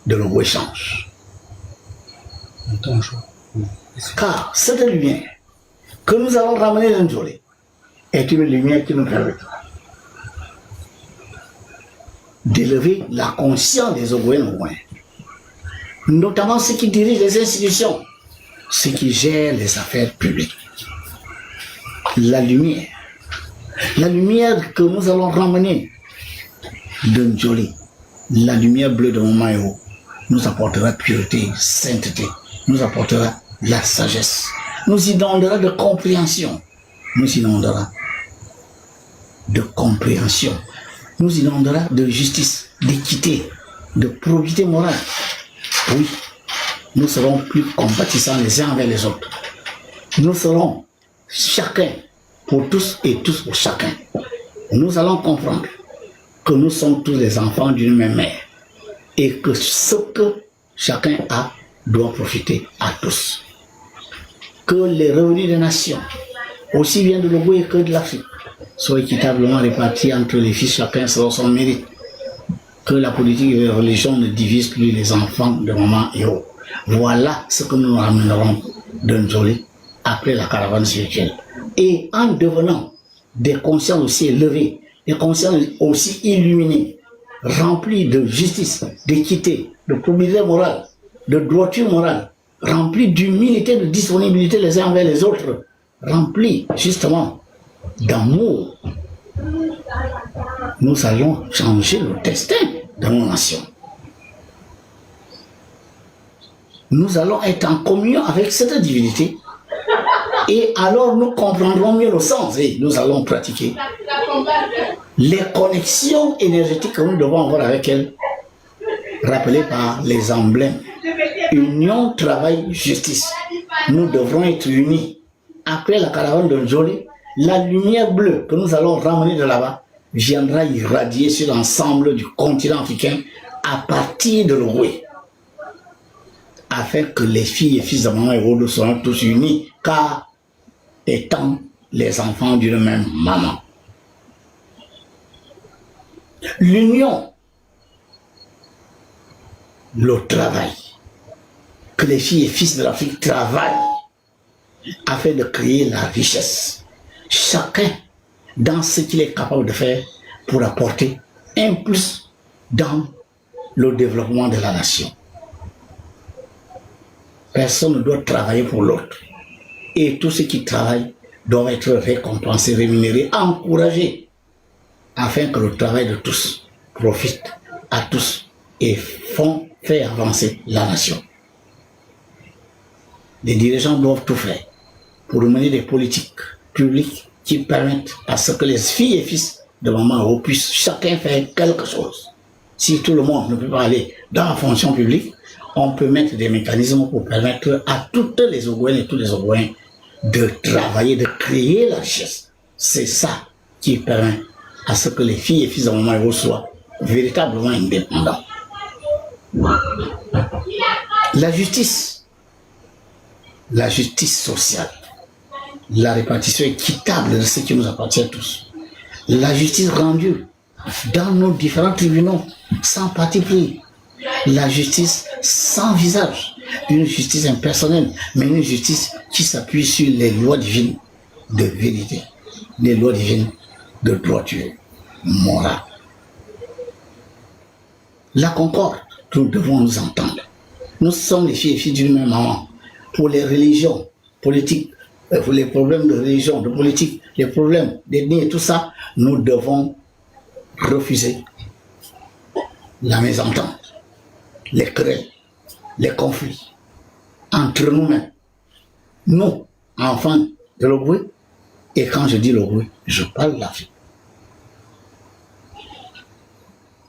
de l'Ougoué change. Car cette lumière que nous allons ramener dans Njolé est une lumière qui nous permettra d'élever la conscience des Ougouéens, notamment ceux qui dirigent les institutions, ceux qui gèrent les affaires publiques. La lumière que nous allons ramener de Njolé, la lumière bleue de Momaïo, nous apportera pureté, sainteté, nous apportera la sagesse, nous inondera de compréhension, nous inondera de compréhension, nous inondera de justice, d'équité, de probité morale. Oui, nous serons plus compatissants les uns envers les autres. Nous serons chacun pour tous et tous pour chacun. Nous allons comprendre que nous sommes tous les enfants d'une même mère et que ce que chacun a doit profiter à tous. Que les revenus des nations, aussi bien de l'Ougoué que de l'Afrique, soient équitablement répartis entre les fils, chacun selon son mérite. Que la politique et la religion ne divisent plus les enfants de maman et haut. Voilà ce que nous ramènerons de Njolé après la caravane spirituelle. Et en devenant des consciences aussi élevées, des consciences aussi illuminées, remplies de justice, d'équité, de probité morale, de droiture morale, remplies d'humilité, de disponibilité les uns envers les autres, remplies justement d'amour, nous allons changer le destin de nos nations. Nous allons être en communion avec cette divinité et alors nous comprendrons mieux le sens et nous allons pratiquer les connexions énergétiques que nous devons avoir avec elle, rappelées par les emblèmes. Union, travail, justice. Nous devrons être unis. Après la caravane de Njolé, la lumière bleue que nous allons ramener de là-bas viendra irradier sur l'ensemble du continent africain à partir de l'Ougoué, afin que les filles et fils de maman et Rodo soient tous unis, car étant les enfants d'une même maman. L'union, le travail, que les filles et fils de l'Afrique travaillent afin de créer la richesse. Chacun dans ce qu'il est capable de faire pour apporter un plus dans le développement de la nation. Personne ne doit travailler pour l'autre. Et tous ceux qui travaillent doivent être récompensés, rémunérés, encouragés, afin que le travail de tous profite à tous et fait avancer la nation. Les dirigeants doivent tout faire pour mener des politiques publiques qui permettent à ce que les filles et fils de maman puissent chacun faire quelque chose. Si tout le monde ne peut pas aller dans la fonction publique, on peut mettre des mécanismes pour permettre à toutes les Ougouènes et tous les Ougouèens de travailler, de créer la richesse. C'est ça qui permet à ce que les filles et fils de maman soient véritablement indépendants. La justice sociale, la répartition équitable de ce qui nous appartient à tous, la justice rendue dans nos différents tribunaux sans parti pris, la justice sans visage, une justice impersonnelle, mais une justice qui s'appuie sur les lois divines de vérité, les lois divines de droiture morale. La concorde, nous devons nous entendre. Nous sommes les filles et filles d'une même maman. Pour les religions, politiques, pour les problèmes de religion, de politique, les problèmes d'ethnie et tout ça, nous devons refuser la mésentente, les querelles, les conflits entre nous-mêmes. Nous, enfants de l'Ogoué, et quand je dis l'Ogoué, je parle de l'Afrique.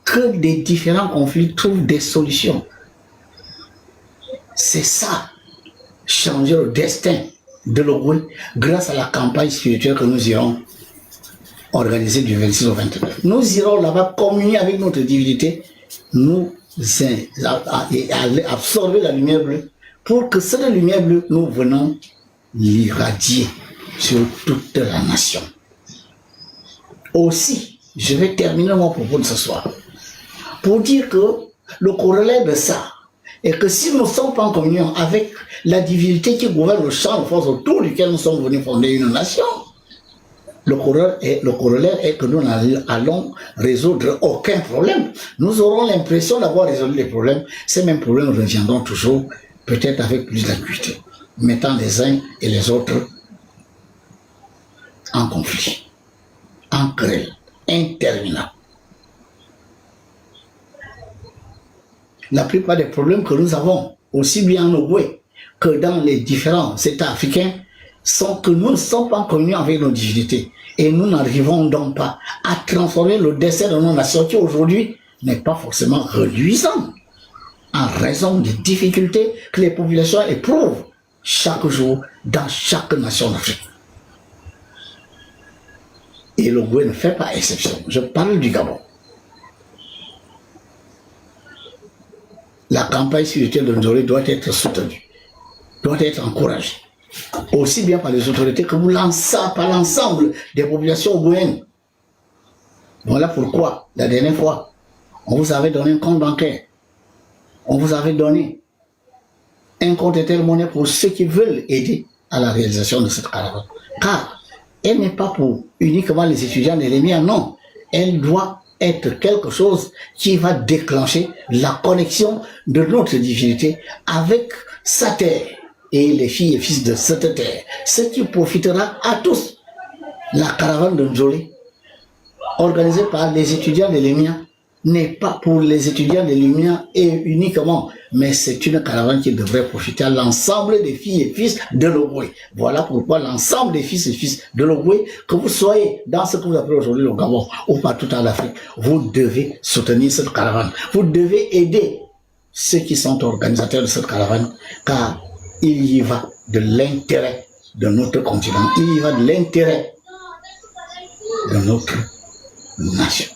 Que des différents conflits trouvent des solutions. C'est ça, changer le destin de l'Ogoué grâce à la campagne spirituelle que nous irons organiser du 26 au 29. Nous irons là-bas communier avec notre divinité, nous absorber la lumière bleue pour que cette lumière bleue, nous venons l'irradier sur toute la nation. Aussi, je vais terminer mon propos de ce soir pour dire que le corollaire de ça est que si nous ne sommes pas en communion avec la divinité qui gouverne le champ de force autour duquel nous sommes venus fonder une nation, le corollaire est que nous n'allons résoudre aucun problème. Nous aurons l'impression d'avoir résolu les problèmes. Ces mêmes problèmes reviendront toujours, peut-être avec plus d'acuité, mettant les uns et les autres en conflit, en querelle, interminable. La plupart des problèmes que nous avons, aussi bien en Ogoué que dans les différents États africains, sont que nous ne sommes pas en communion avec nos divinités. Et nous n'arrivons donc pas à transformer le destin de nos nations qui aujourd'hui n'est pas forcément reluisant en raison des difficultés que les populations éprouvent chaque jour dans chaque nation d'Afrique. Et l'Ogoué ne fait pas exception. Je parle du Gabon. La campagne spirituelle de Nzolé doit être soutenue, doit être encouragée, aussi bien par les autorités que par l'ensemble des populations ogoouennes. Voilà pourquoi, la dernière fois, on vous avait donné un compte bancaire, on vous avait donné un compte intermonnaie pour ceux qui veulent aider à la réalisation de cette caravane. Car elle n'est pas pour uniquement les étudiants de l'EMIA, non, elle doit être quelque chose qui va déclencher la connexion de notre divinité avec sa terre et les filles et fils de cette terre, ce qui profitera à tous. La caravane de Nzolé, organisée par les étudiants de l'EMIA, n'est pas pour les étudiants de l'EMIA et uniquement, mais c'est une caravane qui devrait profiter à l'ensemble des filles et fils de l'Ogoué. Voilà pourquoi l'ensemble des fils et fils de l'Ogoué, que vous soyez dans ce que vous appelez aujourd'hui le Gabon ou partout en Afrique, vous devez soutenir cette caravane. Vous devez aider ceux qui sont organisateurs de cette caravane, car il y va de l'intérêt de notre continent, il y va de l'intérêt de notre nation.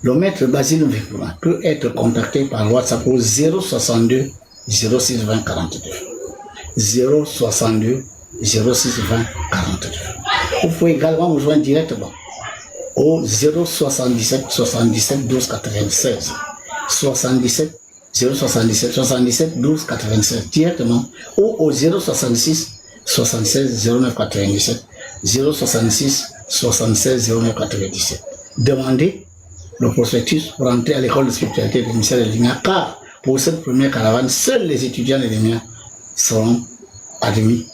Le maître Basile Mvekuma peut être contacté par WhatsApp au 062 06 20 42. 062 06 20 42. Vous pouvez également nous joindre directement au 077 77 12 96. 77 077 77 12 96 directement ou au 066 76 09 97. 066 76 09 97. Demandez le prospectus pour entrer à l'école de spiritualité du ministère de l'EMIA, car pour cette première caravane, seuls les étudiants de l'EMIA seront admis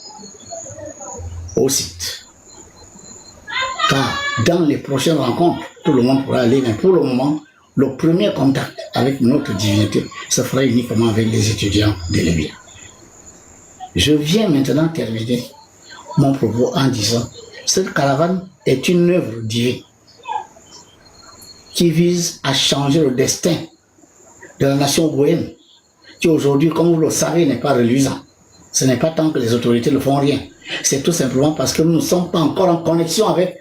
au site. Car dans les prochaines rencontres, tout le monde pourra aller, mais pour le moment, le premier contact avec notre divinité se fera uniquement avec les étudiants de l'EMIA. Je viens maintenant terminer mon propos en disant, cette caravane est une œuvre divine qui vise à changer le destin de la nation ogoouenne, qui aujourd'hui, comme vous le savez, n'est pas reluisant. Ce n'est pas tant que les autorités ne font rien. C'est tout simplement parce que nous ne sommes pas encore en connexion avec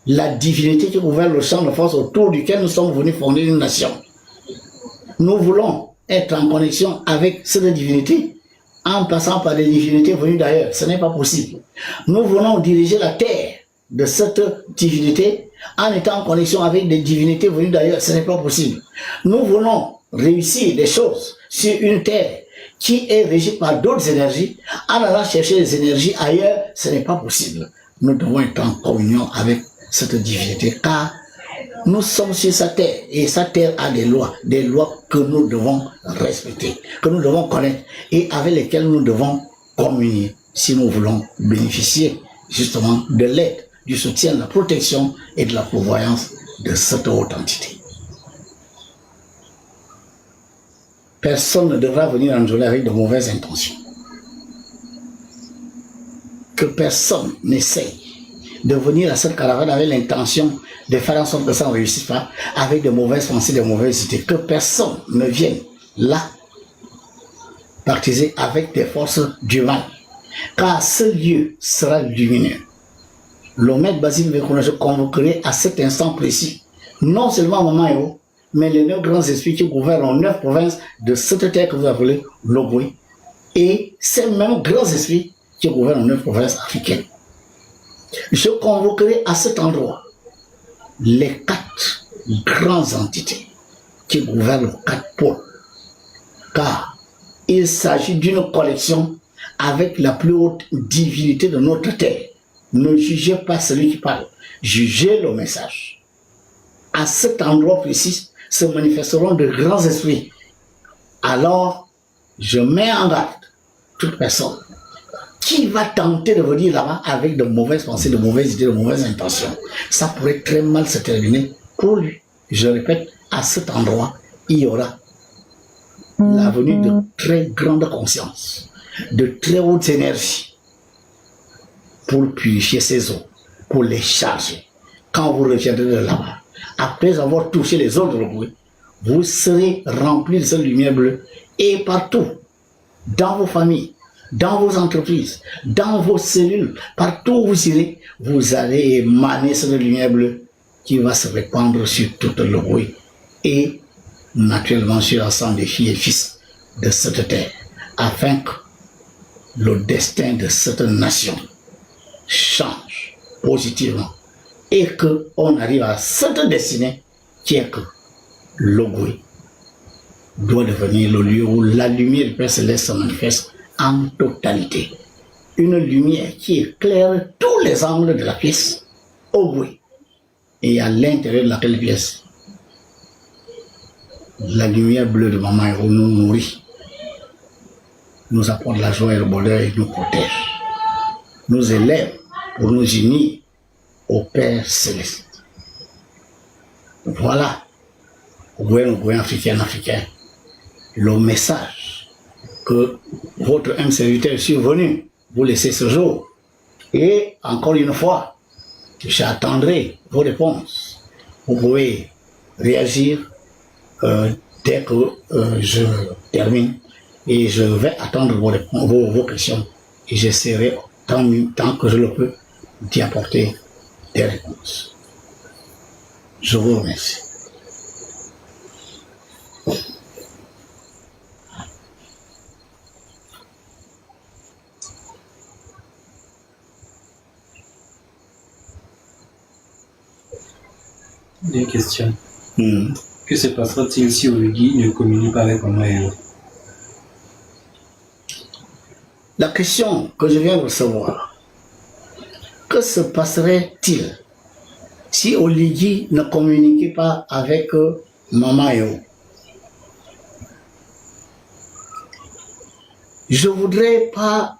la divinité qui gouverne le champ de force autour duquel nous sommes venus fonder une nation. Nous voulons être en connexion avec cette divinité en passant par des divinités venues d'ailleurs. Ce n'est pas possible. Nous voulons diriger la terre de cette divinité en étant en connexion avec des divinités venues d'ailleurs. Ce n'est pas possible. Nous voulons réussir des choses sur une terre qui est régie par d'autres énergies, en allant chercher les énergies ailleurs. Ce n'est pas possible. Nous devons être en communion avec cette divinité, car Nous sommes sur sa terre et sa terre a des lois que nous devons respecter, que nous devons connaître et avec lesquelles nous devons communier si nous voulons bénéficier justement de l'aide, du soutien, de la protection et de la pourvoyance de cette haute entité. Personne ne devra venir en Njolé avec de mauvaises intentions. Que personne n'essaye de venir à cette caravane avec l'intention de faire en sorte que ça ne réussisse pas, avec de mauvaises pensées, de mauvaises idées. Que personne ne vienne là partiser avec des forces du mal. Car ce lieu sera lumineux. Le maître Basile Mekuna, je convoquerai à cet instant précis, non seulement Maman Eo, mais les 9 grands esprits qui gouvernent les 9 provinces de cette terre que vous appelez Logoué, et ces mêmes grands esprits qui gouvernent les 9 provinces africaines. Je convoquerai à cet endroit les 4 grandes entités qui gouvernent les 4 pôles, car il s'agit d'une collection avec la plus haute divinité de notre terre. Ne jugez pas celui qui parle, jugez le message. À cet endroit précis se manifesteront de grands esprits. Alors, je mets en garde toute personne qui va tenter de venir là-bas avec de mauvaises pensées, de mauvaises idées, de mauvaises intentions. Ça pourrait très mal se terminer pour lui. Je répète, à cet endroit, il y aura la venue de très grandes consciences, de très hautes énergies pour purifier ces eaux, pour les charger. Quand vous reviendrez de là-bas, après avoir touché les eaux de l'eau, vous serez remplis de cette lumière bleue et partout, dans vos familles, dans vos entreprises, dans vos cellules, partout où vous irez, vous allez émaner cette lumière bleue qui va se répandre sur toute l'eau et naturellement sur l'ensemble des filles et fils de cette terre, afin que le destin de cette nation change positivement et qu'on arrive à cette destinée qui est que l'Ogoué doit devenir le lieu où la lumière du Père Céleste se manifeste en totalité. Une lumière qui éclaire tous les angles de la pièce Ogoué et à l'intérieur de laquelle pièce la lumière bleue de Maman Eo nous nourrit, nous apporte la joie et le bonheur et nous protège, nous élève pour nous unir au Père Céleste. Voilà, Ogoué africain, le message que votre âme serviteur est survenu vous laisser ce jour. Et encore une fois, j'attendrai vos réponses. Vous pouvez réagir dès que je termine et je vais attendre vos questions et j'essaierai tant que je le peux d'y apporter des réponses. Je vous remercie. Des questions. Que se passera-t-il si Olugui ne communie pas avec Maman Eo? La question que je viens de recevoir, que se passerait-il si Olugui ne communiquait pas avec Maman Eo? Je ne voudrais pas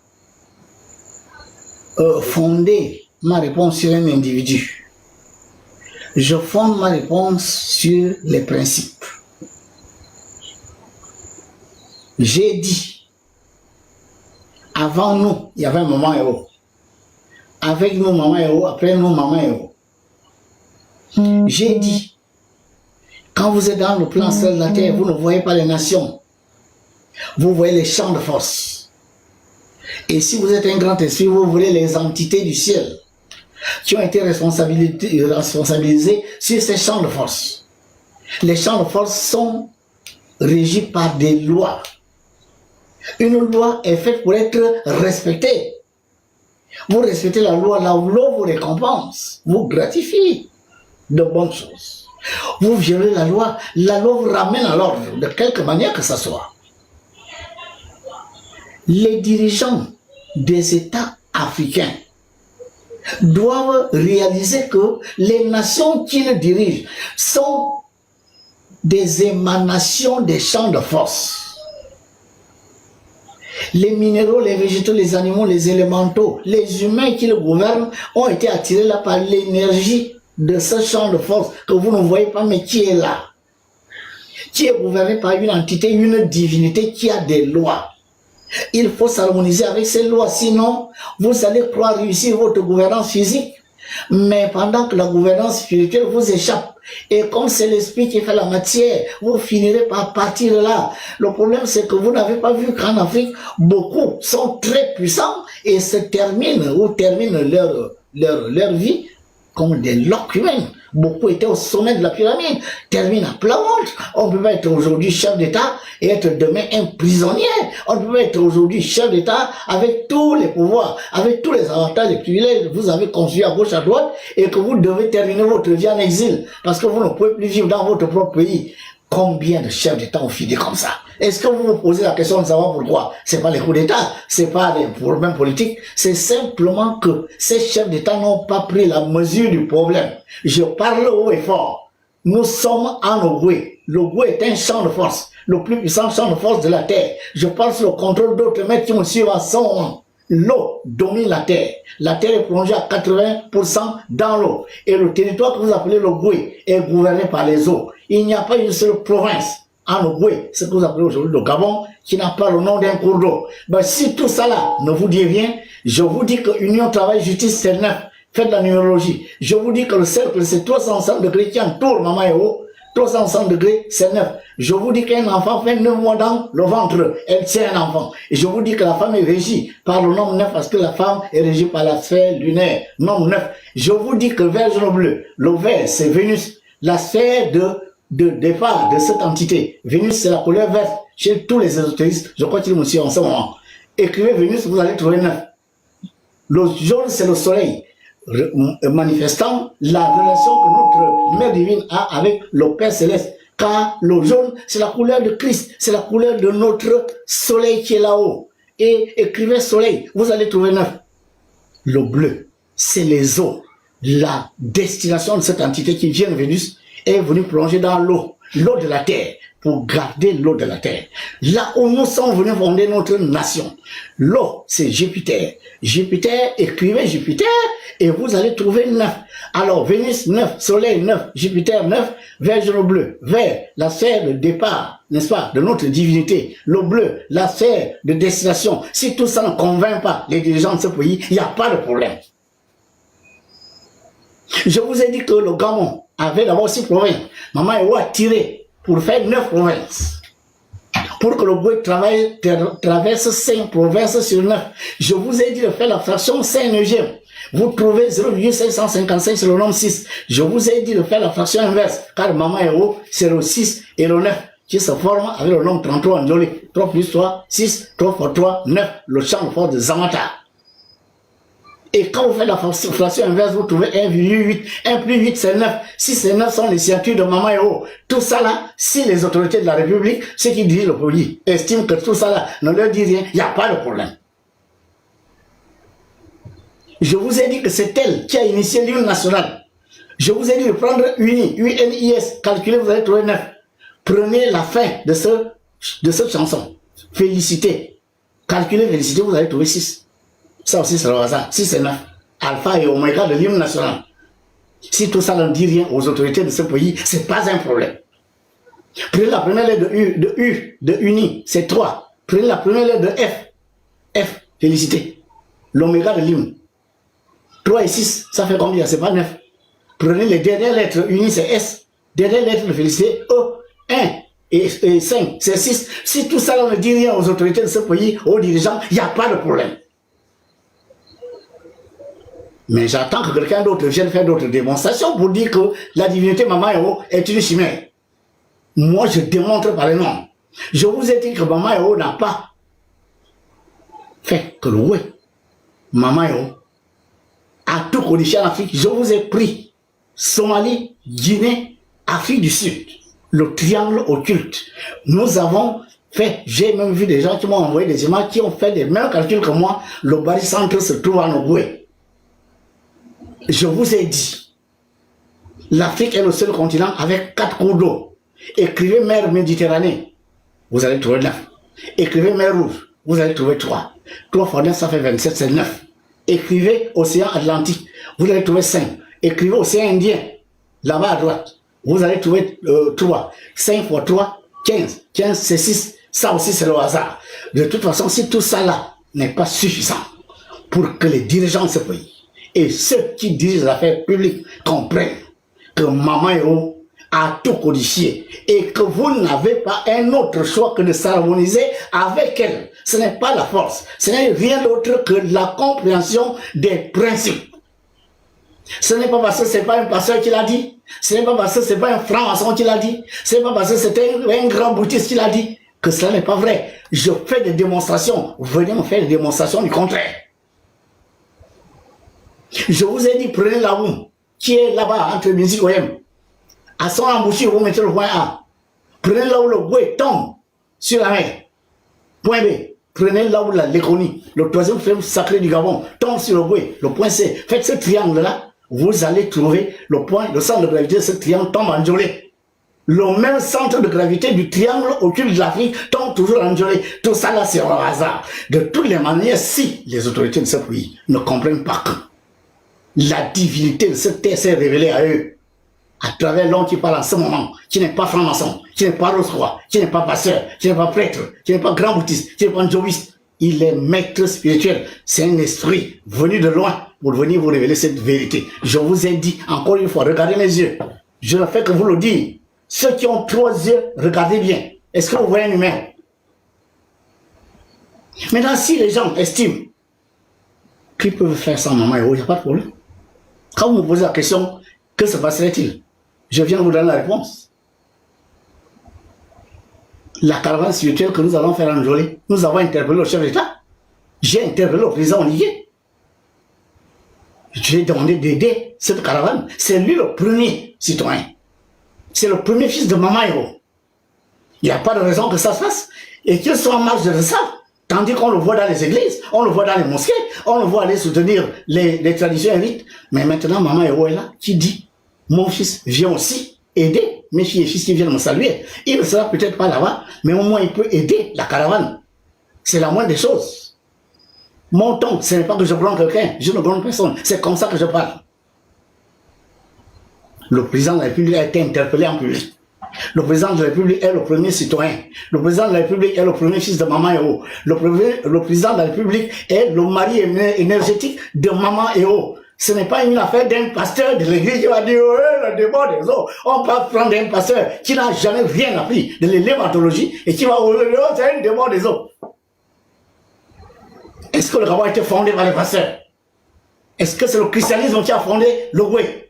fonder ma réponse sur un individu. Je fonde ma réponse sur les principes. J'ai dit, avant nous, il y avait Maman Eo. Avec nous, Maman Eo, après nous, Maman Eo. J'ai dit, quand vous êtes dans le plan seul de la terre, vous ne voyez pas les nations. Vous voyez les champs de force. Et si vous êtes un grand esprit, vous voyez les entités du ciel qui ont été responsabilisés sur ces champs de force. Les champs de force sont régis par des lois. Une loi est faite pour être respectée. Vous respectez la loi, la loi vous récompense, vous gratifie de bonnes choses. Vous violez la loi vous ramène à l'ordre, de quelque manière que ce soit. Les dirigeants des États africains doivent réaliser que les nations qu'ils dirigent sont des émanations des champs de force. Les minéraux, les végétaux, les animaux, les élémentaux, les humains qui le gouvernent ont été attirés là par l'énergie de ce champ de force que vous ne voyez pas, mais qui est là. Qui est gouverné par une entité, une divinité qui a des lois. Il faut s'harmoniser avec ces lois, sinon vous allez croire réussir votre gouvernance physique, mais pendant que la gouvernance spirituelle vous échappe. Et comme c'est l'esprit qui fait la matière, vous finirez par partir de là. Le problème, c'est que vous n'avez pas vu qu'en Afrique, beaucoup sont très puissants et se terminent ou terminent leur vie comme des loques humaines. Beaucoup étaient au sommet de la pyramide, terminent à plat ventre. On ne peut pas être aujourd'hui chef d'État et être demain un prisonnier. On ne peut pas être aujourd'hui chef d'État avec tous les pouvoirs, avec tous les avantages et privilèges que vous avez construits à gauche à droite et que vous devez terminer votre vie en exil parce que vous ne pouvez plus vivre dans votre propre pays. Combien de chefs d'État ont fini comme ça? Est-ce que vous vous posez la question de savoir pourquoi? C'est pas les coups d'État, c'est pas les problèmes politiques, c'est simplement que ces chefs d'État n'ont pas pris la mesure du problème. Je parle haut et fort. Nous sommes en Ogooué. L'Ogooué est un champ de force, le plus puissant champ de force de la Terre. Je parle sous le contrôle d'autres maîtres qui me suivent à 100 ans. L'eau domine la Terre. La Terre est plongée à 80% dans l'eau. Et le territoire que vous appelez l'Ogooué est gouverné par les eaux. Il n'y a pas une seule province en Ogooué, ce que vous appelez aujourd'hui le Gabon, qui n'a pas le nom d'un cours d'eau. Ben, si tout ça là ne vous dit rien, je vous dis que Union Travail Justice c'est 9. Faites la numérologie. Je vous dis que le cercle c'est 360 degrés qui entoure Maman et haut. 360 degrés, c'est 9. Je vous dis qu'un enfant fait 9 mois dans le ventre, elle tient un enfant. Et je vous dis que la femme est régie par le nombre 9 parce que la femme est régie par la sphère lunaire, nombre 9. Je vous dis que Vierge bleue, le vert c'est Vénus, la sphère de départ de cette entité. Vénus c'est la couleur verte chez tous les ésotéristes, je crois qu'ils me suivent en ce moment. Écrivez Vénus, vous allez trouver 9. Le jaune c'est le soleil, manifestant la relation que notre Mère divine a avec le Père céleste. Car le jaune, c'est la couleur de Christ, c'est la couleur de notre soleil qui est là-haut. Et écrivez soleil, vous allez trouver 9. Le bleu, c'est les eaux. La destination de cette entité qui vient de Vénus est venue plonger dans l'eau de la terre, pour garder l'eau de la terre. Là où nous sommes venus fonder notre nation. L'eau, c'est Jupiter. Jupiter, écrivez Jupiter, et vous allez trouver 9. Alors, Vénus 9, Soleil 9, Jupiter 9, Vierge le bleu. Vert, la sphère de départ, n'est-ce pas, de notre divinité. Le bleu, la sphère de destination. Si tout ça ne convainc pas les dirigeants de ce pays, il n'y a pas de problème. Je vous ai dit que le Gabon avait d'abord 6 provinces. Maman a tiré pour faire 9 provinces. Pour que le Goué traverse 5 provinces sur 9. Je vous ai dit de faire la fraction 5/9. Vous trouvez 0,555 sur le nombre 6. Je vous ai dit de faire la fraction inverse. Car Maman Héros, c'est le 6 et le 9 qui se forment avec le nombre 33 en joli. 3 plus 3, 6, 3 fois 3, 9. Le champ de force de Zamata. Et quand vous faites la fraction inverse, vous trouvez 1,8. 1 plus 8, c'est 9. 6 et 9 sont les signatures de Maman et Haut. Tout ça là, si les autorités de la République, ceux qui dirigent le pays, estiment que tout ça là ne leur dit rien, il n'y a pas de problème. Je vous ai dit que c'est elle qui a initié l'hymne national. Je vous ai dit de prendre UNI, UNIS, calculez, vous allez trouver 9. Prenez la fin de cette chanson. Félicité. Calculez, félicité, vous allez trouver 6. Ça aussi c'est le hasard. 6 et 9. Alpha et Oméga de l'hymne national. Si tout ça ne dit rien aux autorités de ce pays, c'est pas un problème. Prenez la première lettre de Uni, c'est 3. Prenez la première lettre de F. F, félicité. L'oméga de l'hymne. 3 et 6, ça fait combien? C'est pas 9. Prenez les dernières lettres Uni, c'est S. Dernière lettre de félicité, E. 1 et 5, c'est 6. Si tout ça ne dit rien aux autorités de ce pays, aux dirigeants, il n'y a pas de problème. Mais j'attends que quelqu'un d'autre vienne faire d'autres démonstrations pour dire que la divinité Maman Héros est une chimère. Moi, je démontre par les noms. Je vous ai dit que Maman Héros n'a pas fait que le ouais. Maman Héros a tout codifié en Afrique. Je vous ai pris Somalie, Guinée, Afrique du Sud, le triangle occulte. Nous avons fait, j'ai même vu des gens qui m'ont envoyé des images qui ont fait les mêmes calculs que moi. Le barycentre se trouve en Ogooué. Je vous ai dit, l'Afrique est le seul continent avec 4 cours d'eau. Écrivez mer Méditerranée, vous allez trouver 9. Écrivez mer Rouge, vous allez trouver 3. 3 fois 9, ça fait 27, c'est 9. Écrivez océan Atlantique, vous allez trouver 5. Écrivez océan Indien, là-bas à droite, vous allez trouver 3. 5 fois 3, 15. 15, c'est 6. Ça aussi, c'est le hasard. De toute façon, si tout ça là n'est pas suffisant pour que les dirigeants de ce pays et ceux qui dirigent les affaires publiques comprennent que Maman Héros a tout codifié et que vous n'avez pas un autre choix que de s'harmoniser avec elle. Ce n'est pas la force, ce n'est rien d'autre que la compréhension des principes. Ce n'est pas parce que ce n'est pas un pasteur qui l'a dit, ce n'est pas parce que ce n'est pas un franc-maçon qui l'a dit, ce n'est pas parce que c'est un grand boutiste qui l'a dit que cela n'est pas vrai. Je fais des démonstrations, venez me faire des démonstrations du contraire. Je vous ai dit, prenez la roue qui est là-bas entre musique et OM. À son embouchure, vous mettez le point A. Prenez là où le bouet tombe sur la mer. Point B. Prenez là où la Léconie, le troisième fleuve sacré du Gabon, tombe sur le bouet. Le point C. Faites ce triangle-là, vous allez trouver le point, le centre de gravité de ce triangle tombe en Djolé. Le même centre de gravité du triangle au cul de l'Afrique tombe toujours en Djolé. Tout ça là, c'est un hasard. De toutes les manières, si les autorités de ce pays ne comprennent pas que la divinité de cette terre s'est révélée à eux, à travers l'homme qui parle en ce moment, qui n'est pas franc-maçon, qui n'est pas rose-croix, qui n'est pas pasteur, qui n'est pas prêtre, qui n'est pas grand boutiste, qui n'est pas joviste. Il est maître spirituel. C'est un esprit venu de loin pour venir vous révéler cette vérité. Je vous ai dit, encore une fois, regardez mes yeux. Je ne fais que vous le dire. Ceux qui ont 3 yeux, regardez bien. Est-ce que vous voyez un humain? Maintenant, si les gens estiment qu'ils peuvent faire sans Maman Héros, il n'y a pas de problème. Quand vous me posez la question, que se passerait-il? Je viens vous donner la réponse. La caravane spirituelle que nous allons faire en Djolé, nous avons interpellé le chef d'État. J'ai interpellé le président Olivier. J'ai demandé d'aider cette caravane. C'est lui le premier citoyen. C'est le premier fils de Maman Héros. Il n'y a pas de raison que ça se fasse. Et qu'il soit en marge de ça. Tandis qu'on le voit dans les églises, on le voit dans les mosquées, on le voit aller soutenir les traditions et rites. Mais maintenant, Maman Héros est là, qui dit, mon fils vient aussi aider mes filles et fils qui viennent me saluer. Il ne sera peut-être pas là-bas, mais au moins il peut aider la caravane. C'est la moindre des choses. Mon ton, ce n'est pas que je blâme quelqu'un, je ne blâme personne. C'est comme ça que je parle. Le président de la République a été interpellé en public. Le président de la République est le premier citoyen. Le président de la République est le premier fils de Maman Héros. Le président de la République est le mari énergétique de Maman Héros. Ce n'est pas une affaire d'un pasteur de l'église qui va dire oh, le démon des eaux. On peut prendre un pasteur qui n'a jamais rien appris de l'élémentologie et qui va oh, c'est un démon des eaux. Est-ce que le Gabon a été fondé par les pasteurs? Est-ce que c'est le christianisme qui a fondé le Goué?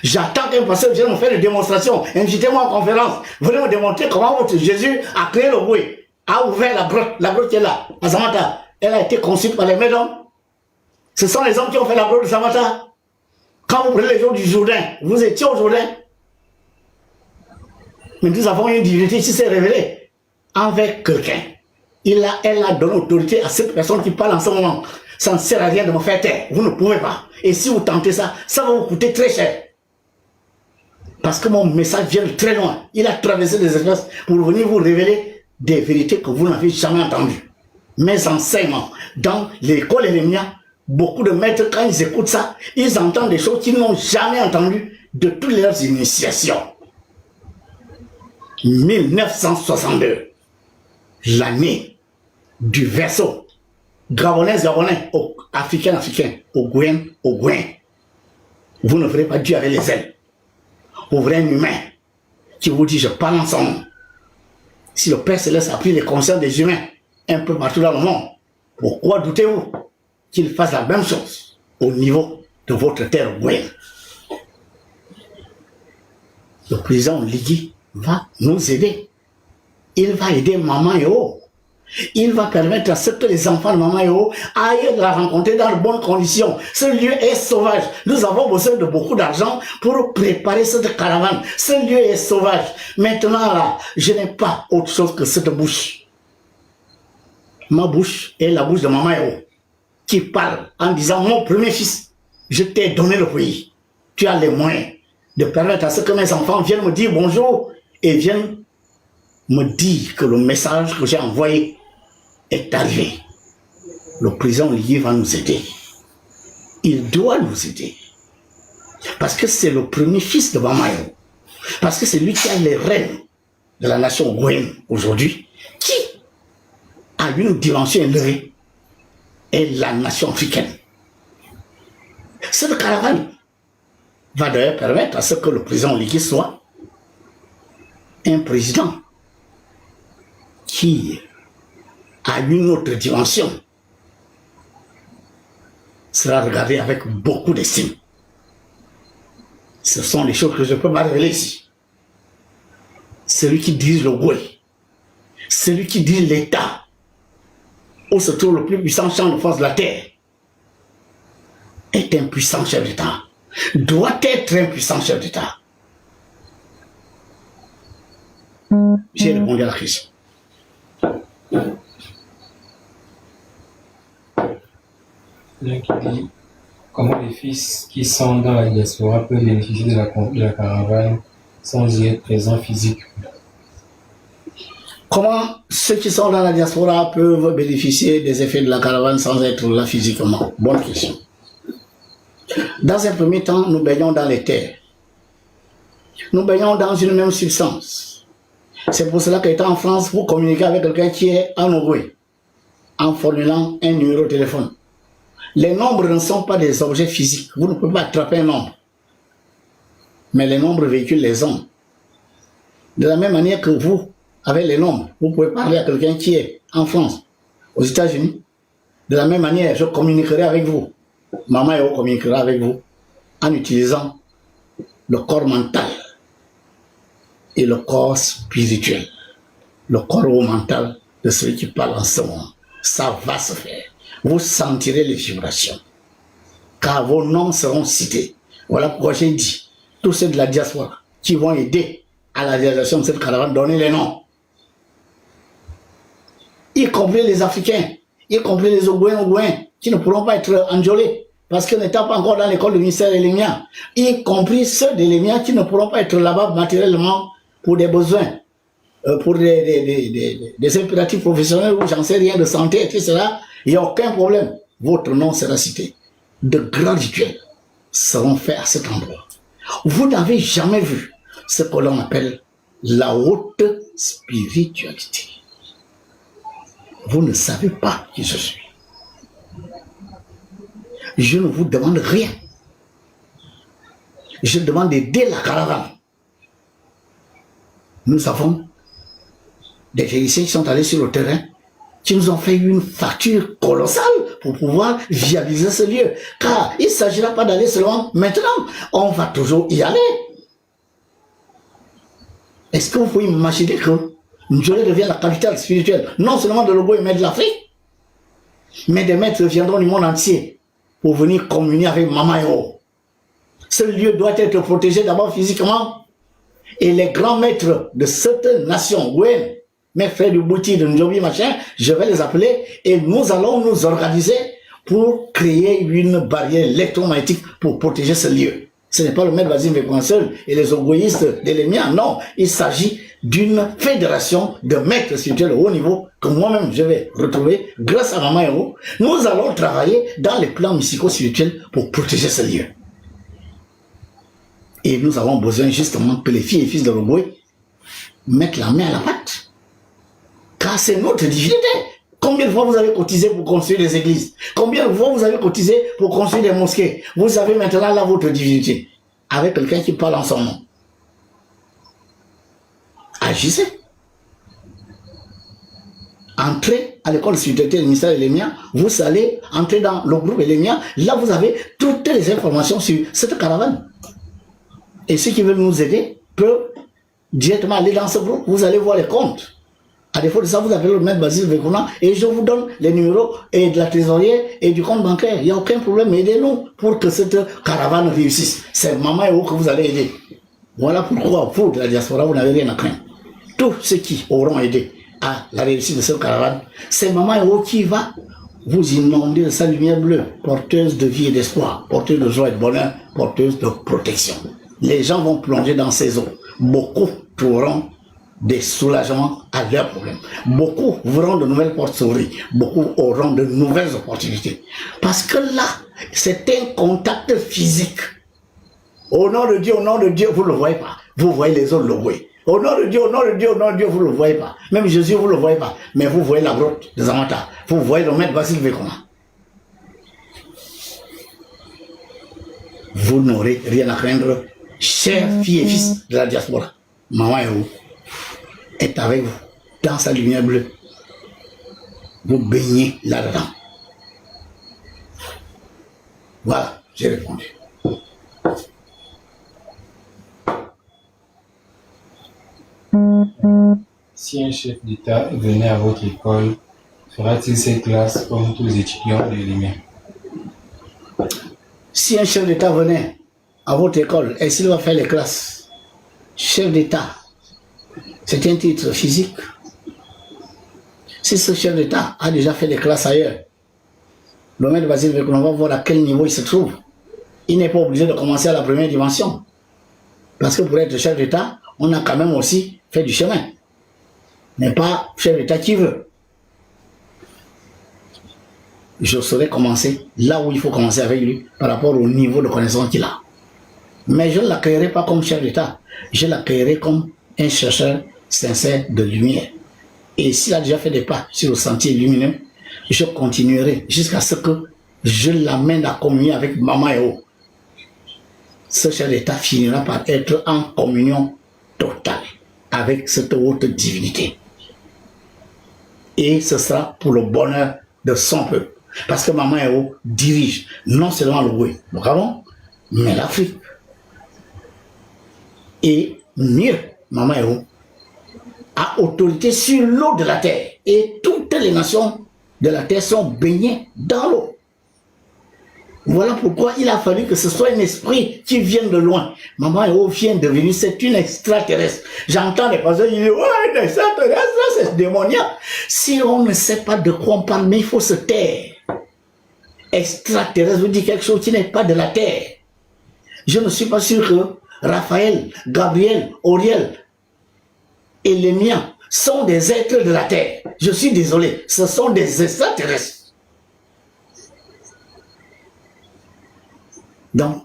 J'attends qu'un pasteur vienne me faire des démonstrations. Invitez-moi en conférence. Venez me démontrer comment votre Jésus a créé le Goué, a ouvert la grotte qui est là, à Samata. Elle a été construite par les médons. Ce sont les hommes qui ont fait la grotte de Samata. Quand vous prenez les jours du Jourdain, vous étiez au Jourdain. Mais nous avons une divinité qui s'est révélée avec quelqu'un. Elle a donné autorité à cette personne qui parle en ce moment. Ça ne sert à rien de me faire taire. Vous ne pouvez pas. Et si vous tentez ça, ça va vous coûter très cher. Parce que mon message vient de très loin. Il a traversé des espaces pour venir vous révéler des vérités que vous n'avez jamais entendues. Mes enseignements dans l'école et les miens, beaucoup de maîtres, quand ils écoutent ça, ils entendent des choses qu'ils n'ont jamais entendues de toutes leurs initiations. 1962, l'année du verseau. Gabonais, africain, au Gouin. Vous ne verrez pas Dieu avec les ailes. Vous verrez un humain qui vous dit je parle en son nom. Si le Père Céleste a pris les consciences des humains un peu partout dans le monde, pourquoi doutez-vous qu'il fasse la même chose au niveau de votre terre Gouin? Le président Ligui va nous aider. Il va aider Maman Héros. Il va permettre à ce que les enfants de Maman Héros aillent la rencontrer dans de bonnes conditions. Ce lieu est sauvage. Nous avons besoin de beaucoup d'argent pour préparer cette caravane. Ce lieu est sauvage. Maintenant, là, je n'ai pas autre chose que cette bouche. Ma bouche est la bouche de Maman Héros qui parle en disant mon premier fils Je t'ai donné le pays. Tu as les moyens de permettre à ce que mes enfants viennent me dire bonjour et viennent me dire que le message que j'ai envoyé est arrivé. Le président Oligui va nous aider. Il doit nous aider. Parce que c'est le premier fils de Bamayo. Parce que c'est lui qui a les rênes de la nation ogoyenne aujourd'hui, qui a une dimension élevée, est la nation africaine. Cette caravane va d'ailleurs permettre à ce que le président Oligui soit un président qui a une autre dimension, sera regardé avec beaucoup d'estime. Ce sont les choses que je ne peux pas révéler ici. Celui qui dirige le Goué, celui qui dirige l'État, où se trouve le plus puissant champ de force de la Terre, est un puissant chef d'État, doit être un puissant chef d'État. J'ai répondu à la question. Comment les fils qui sont dans la diaspora peuvent bénéficier de la caravane sans y être présents physiquement? Comment ceux qui sont dans la diaspora peuvent bénéficier des effets de la caravane sans être là physiquement? Bonne question. Dans un premier temps, nous baignons dans les terres. Nous baignons dans une même substance. C'est pour cela qu'étant en France, vous communiquez avec quelqu'un qui est en Ogooué, en formulant un numéro de téléphone. Les nombres ne sont pas des objets physiques. Vous ne pouvez pas attraper un nombre. Mais les nombres véhiculent les ondes. De la même manière que vous, avec les nombres, vous pouvez parler à quelqu'un qui est en France, aux États-Unis. De la même manière, je communiquerai avec vous. Maman et vous communiquera avec vous en utilisant le corps mental et le corps spirituel. Le corps mental de celui qui parle en ce moment. Ça va se faire. Vous sentirez les vibrations. Car vos noms seront cités. Voilà pourquoi j'ai dit, tous ceux de la diaspora qui vont aider à la réalisation de cette caravane, donnez les noms. Y compris les Africains, y compris les Ogoouens, qui ne pourront pas être enjolés, parce qu'ils n'étaient pas encore dans l'école du ministère de l'Émia, y compris ceux de l'Émia qui ne pourront pas être là-bas matériellement pour des besoins, pour des impératifs professionnels ou j'en sais rien, de santé, etc. Il n'y a aucun problème. Votre nom sera cité. De grands rituels seront faits à cet endroit. Vous n'avez jamais vu ce que l'on appelle la haute spiritualité. Vous ne savez pas qui je suis. Je ne vous demande rien. Je demande d'aider la caravane. Nous avons des techniciens qui sont allés sur le terrain, qui nous ont fait une facture colossale pour pouvoir viabiliser ce lieu. Car il ne s'agira pas d'aller seulement maintenant. On va toujours y aller. Est-ce que vous pouvez imaginer que Njolé devient la capitale spirituelle, non seulement de l'Ogooué, mais de l'Afrique? Mais des maîtres viendront du monde entier pour venir communier avec Mamayo. Ce lieu doit être protégé d'abord physiquement. Et les grands maîtres de cette nation, Gouen, mes frères du Bouti, de Ndjobi, machin, je vais les appeler et nous allons nous organiser pour créer une barrière électromagnétique pour protéger ce lieu. Ce n'est pas le maître Basile Mekouan seul et les ogoïstes de l'Émia, non. Il s'agit d'une fédération de maîtres spirituels au haut niveau que moi-même je vais retrouver grâce à Maman Héro. Nous allons travailler dans les plans mystico-spirituels pour protéger ce lieu. Et nous avons besoin justement que les filles et fils de l'Ogooué mettent la main à la pâte. Car c'est notre divinité. Combien de fois vous avez cotisé pour construire des églises? Combien de fois vous avez cotisé pour construire des mosquées? Vous avez maintenant là votre divinité. Avec quelqu'un qui parle en son nom. Agissez. Entrez à l'école de spiritualité du ministère de l'Émia. Vous allez entrer dans le groupe de l'Émia. Là, vous avez toutes les informations sur cette caravane. Et ceux qui veulent nous aider peuvent directement aller dans ce groupe. Vous allez voir les comptes. À défaut de ça, vous appelez le maître Basile Mekouan et je vous donne les numéros et de la trésorière et du compte bancaire. Il n'y a aucun problème. Aidez-nous pour que cette caravane réussisse. C'est Maman Héro que vous allez aider. Voilà pourquoi vous, de la diaspora, vous n'avez rien à craindre. Tous ceux qui auront aidé à la réussite de cette caravane, c'est Maman Héro qui va vous inondez de sa lumière bleue, porteuse de vie et d'espoir, porteuse de joie et de bonheur, porteuse de protection. Les gens vont plonger dans ces eaux. Beaucoup trouveront des soulagements à leurs problèmes. Beaucoup verront de nouvelles portes s'ouvrir. Beaucoup auront de nouvelles opportunités. Parce que là, c'est un contact physique. Au nom de Dieu, vous ne le voyez pas. Vous voyez les autres le voir. Au nom de Dieu, au nom de Dieu, au nom de Dieu, vous ne le voyez pas. Même Jésus, vous ne le voyez pas. Mais vous voyez la grotte des Amata. Vous voyez le maître Basile Vekoma. Vous n'aurez rien à craindre, chers filles et fils de la diaspora. Maman Yahoo est avec vous dans sa lumière bleue. Vous baignez là-dedans. Voilà, j'ai répondu. Si un chef d'État venait à votre école, fera-t-il ses classes comme tous les étudiants de l'EMIA? Si un chef d'État venait à votre école, est-ce qu'il va faire les classes? Chef d'État, c'est un titre physique. Si ce chef d'État a déjà fait des classes ailleurs, le maître Basile Vekoma va voir à quel niveau il se trouve. Il n'est pas obligé de commencer à la première dimension. Parce que pour être chef d'État, on a quand même aussi fait du chemin. Mais pas chef d'État qui veut. Je saurais commencer là où il faut commencer avec lui par rapport au niveau de connaissance qu'il a. Mais je ne l'accueillerai pas comme chef d'État. Je l'accueillerai comme un chercheur sincère de lumière. Et s'il a déjà fait des pas sur le sentier lumineux, je continuerai jusqu'à ce que je l'amène à communier avec Maman Yahoo. Ce chef d'État finira par être en communion totale avec cette haute divinité. Et ce sera pour le bonheur de son peuple. Parce que Maman Yahoo dirige non seulement le Gabon, mais l'Afrique. Et mieux, Maman Yahoo a autorité sur l'eau de la terre. Et toutes les nations de la terre sont baignées dans l'eau. Voilà pourquoi il a fallu que ce soit un esprit qui vienne de loin. Maman Yahoo vient de venir, c'est une extraterrestre. J'entends des personnes qui disent, ouais, une extraterrestre, c'est démoniaque. Si on ne sait pas de quoi on parle, mais il faut se taire. Extraterrestre vous dit quelque chose qui n'est pas de la terre. Je ne suis pas sûr que Raphaël, Gabriel, Auriel et les miens sont des êtres de la terre. Je suis désolé, ce sont des extraterrestres. Donc,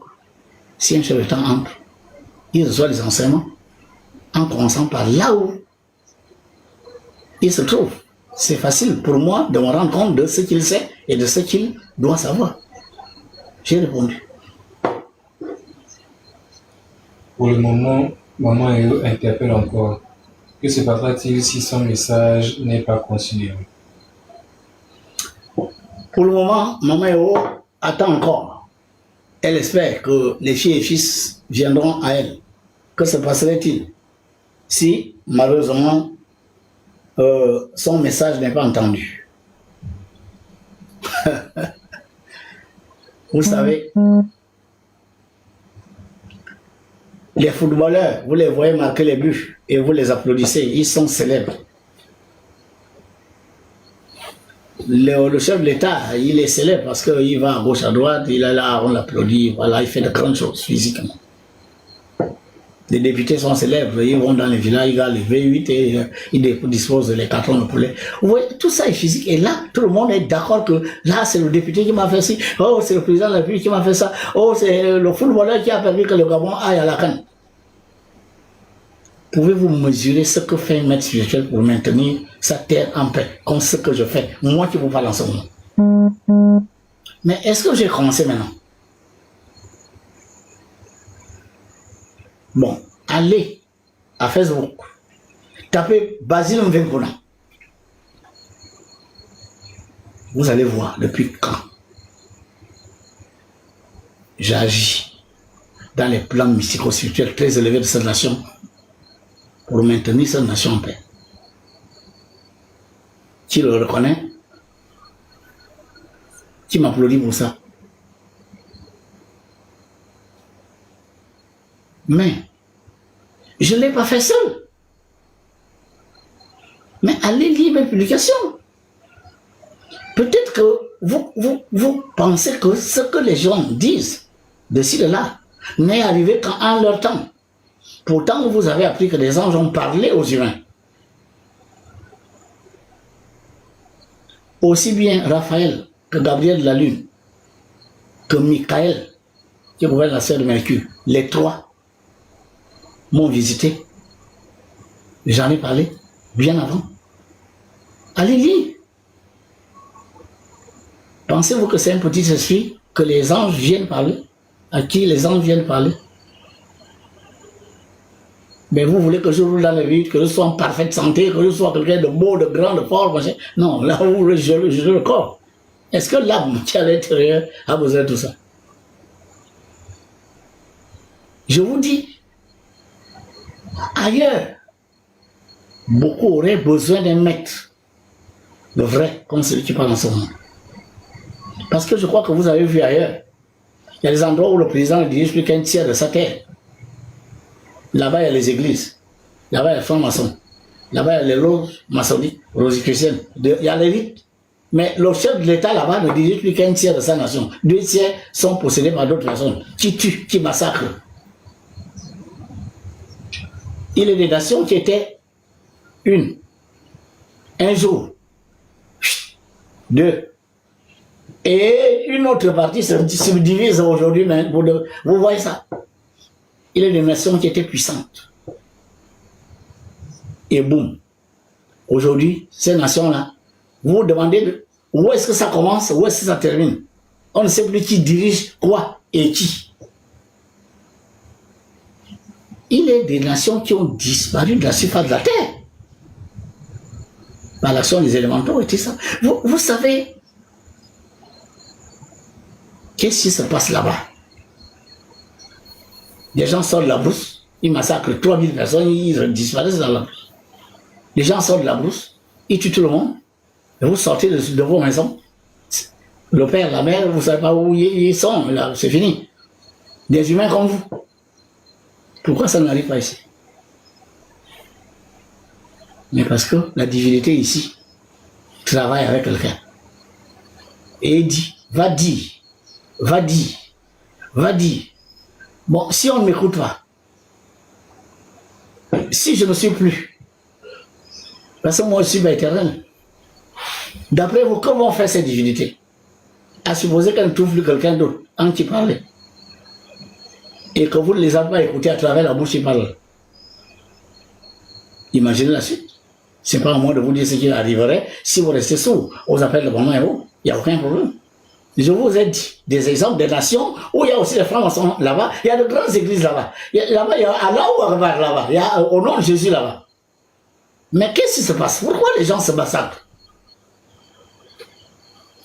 si un chef d'État entre, il reçoit les enseignements en commençant par là où il se trouve. C'est facile pour moi de me rendre compte de ce qu'il sait et de ce qu'il doit savoir. J'ai répondu. Pour le moment, Maman Yahoo interpelle encore. Que se passera-t-il si son message n'est pas considéré? Pour le moment, Maman Yahoo attend encore. Elle espère que les filles et fils viendront à elle. Que se passerait-il si, malheureusement, son message n'est pas entendu? Vous savez, les footballeurs, vous les voyez marquer les buts et vous les applaudissez, ils sont célèbres. Le chef de l'État, il est célèbre parce qu'il va à gauche, à droite, il est là, on l'applaudit, voilà, il fait de grandes choses physiquement. Les députés sont célèbres, ils vont dans les villages, ils gagnent les V8 et ils disposent des cartons de poulet. Vous voyez, tout ça est physique et là, tout le monde est d'accord que là, c'est le député qui m'a fait ci, oh, c'est le président de la République qui m'a fait ça, oh, c'est le footballeur qui a permis que le Gabon aille à la CAN. Pouvez-vous mesurer ce que fait un maître spirituel pour maintenir sa terre en paix, comme ce que je fais, moi qui vous parle en ce moment? Mais est-ce que j'ai commencé maintenant? Bon, allez à Facebook, tapez Basile Mvengona. Vous allez voir depuis quand j'agis dans les plans mystico-spirituels très élevés de cette nation pour maintenir cette nation en paix. Qui le reconnaît? Qui m'applaudit pour ça? Mais je ne l'ai pas fait seul. Mais allez lire mes publications. Peut-être que vous pensez que ce que les gens disent de ci, de là, n'est arrivé qu'en leur temps. Pourtant, vous avez appris que les anges ont parlé aux humains. Aussi bien Raphaël que Gabriel de la Lune, que Michael, qui gouverne la sphère de Mercure, les trois m'ont visité. J'en ai parlé bien avant. Allez lire. Pensez-vous que c'est un petit esprit que les anges viennent parler? À qui les anges viennent parler? Mais vous voulez que je roule dans le vide, que je sois en parfaite santé, que je sois quelqu'un de beau, de grand, de fort, machin. Non, là où je le corps. Est-ce que l'âme qui est à l'intérieur a besoin de tout ça? Je vous dis, ailleurs, beaucoup auraient besoin d'un maître, de vrai, comme celui qui parle en ce moment. Parce que je crois que vous avez vu ailleurs, il y a des endroits où le président ne dirige plus qu'un tiers de sa terre. Là-bas, il y a les églises. Là-bas, il y a les francs-maçons. Là-bas, il y a les loges maçonniques, rosicruciennes. Il y a les rites. Mais le chef de l'État là-bas ne dirige plus qu'un tiers de sa nation. 2 tiers sont possédés par d'autres personnes qui tuent, qui massacrent. Il y a des nations qui étaient un jour, 2. Et une autre partie se divise aujourd'hui. Vous voyez ça? Il y a des nations qui étaient puissantes. Et boum. Aujourd'hui, ces nations-là, vous vous demandez où est-ce que ça commence, où est-ce que ça termine. On ne sait plus qui dirige quoi et qui. Il y a des nations qui ont disparu de la surface de la Terre. Par l'action des élémentaux et tout ça. Vous savez, qu'est-ce qui se passe là-bas? Les gens sortent de la brousse, ils massacrent 3000 personnes, ils disparaissent dans la brousse. Les gens sortent de la brousse, ils tuent tout le monde, et vous sortez de vos maisons. Le père, la mère, vous ne savez pas où ils sont, là, c'est fini. Des humains comme vous. Pourquoi ça n'arrive pas ici? Mais parce que la divinité ici travaille avec quelqu'un. Et il dit, va dire, va dire, va dire. Bon, si on ne m'écoute pas, si je ne suis plus, parce que moi je suis éternel, d'après vous, comment faire ces divinités? À supposer qu'elles ne trouvent plus quelqu'un d'autre en qui parler. Et que vous ne les avez pas écoutés à travers la bouche qui parle. Imaginez la suite. Ce n'est pas à moi de vous dire ce qui arriverait si vous restez sourds aux appels de maman et vous. Il n'y a aucun problème. Je vous ai dit des exemples des nations où il y a aussi les francs-maçons là-bas. Il y a de grandes églises là-bas. Là-bas, il y a Allah ou Akbar là-bas. Il y a au nom de Jésus là-bas. Mais qu'est-ce qui se passe? Pourquoi les gens se massacrent?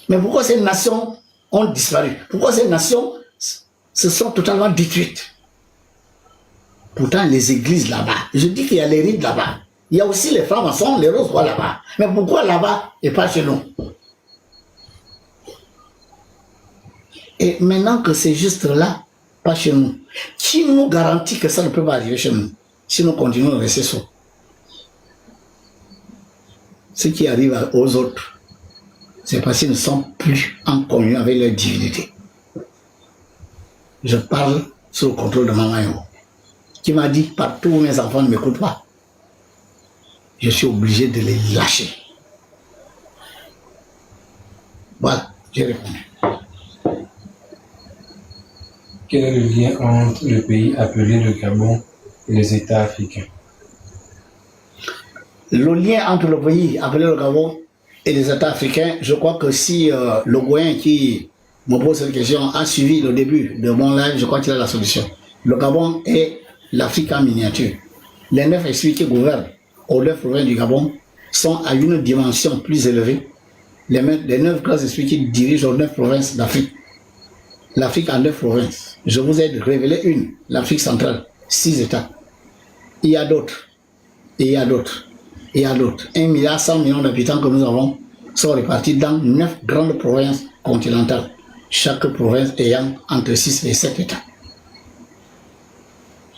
Mais pourquoi ces nations ont disparu? Pourquoi ces nations se sont totalement détruites? Pourtant, les églises là-bas, je dis qu'il y a les rites là-bas. Il y a aussi les francs-maçons, les roses là-bas. Mais pourquoi là-bas et pas chez nous? Et maintenant que c'est juste là, pas chez nous, qui nous garantit que ça ne peut pas arriver chez nous si nous continuons à rester sourds? Ce qui arrive aux autres, c'est parce qu'ils ne sont plus en communion avec leur divinité. Je parle sous le contrôle de Maman Yao, qui m'a dit, partout où mes enfants ne m'écoutent pas, je suis obligé de les lâcher. Voilà, j'ai répondu. Quel est le lien entre le pays appelé le Gabon et les États africains? Le lien entre le pays appelé le Gabon et les États africains, je crois que si le Goyen qui me pose cette question a suivi le début de mon live, je crois qu'il a la solution. Le Gabon est l'Afrique en miniature. Les 9 esprits qui gouvernent aux 9 provinces du Gabon sont à une dimension plus élevée. Les 9 grands esprits qui dirigent aux 9 provinces d'Afrique. L'Afrique a 9 provinces. Je vous ai révélé une, l'Afrique centrale, 6 États. Il y a d'autres. Et il y a d'autres. Il y a d'autres. 1,1 milliard d'habitants que nous avons sont répartis dans 9 grandes provinces continentales. Chaque province ayant entre 6 et 7 États.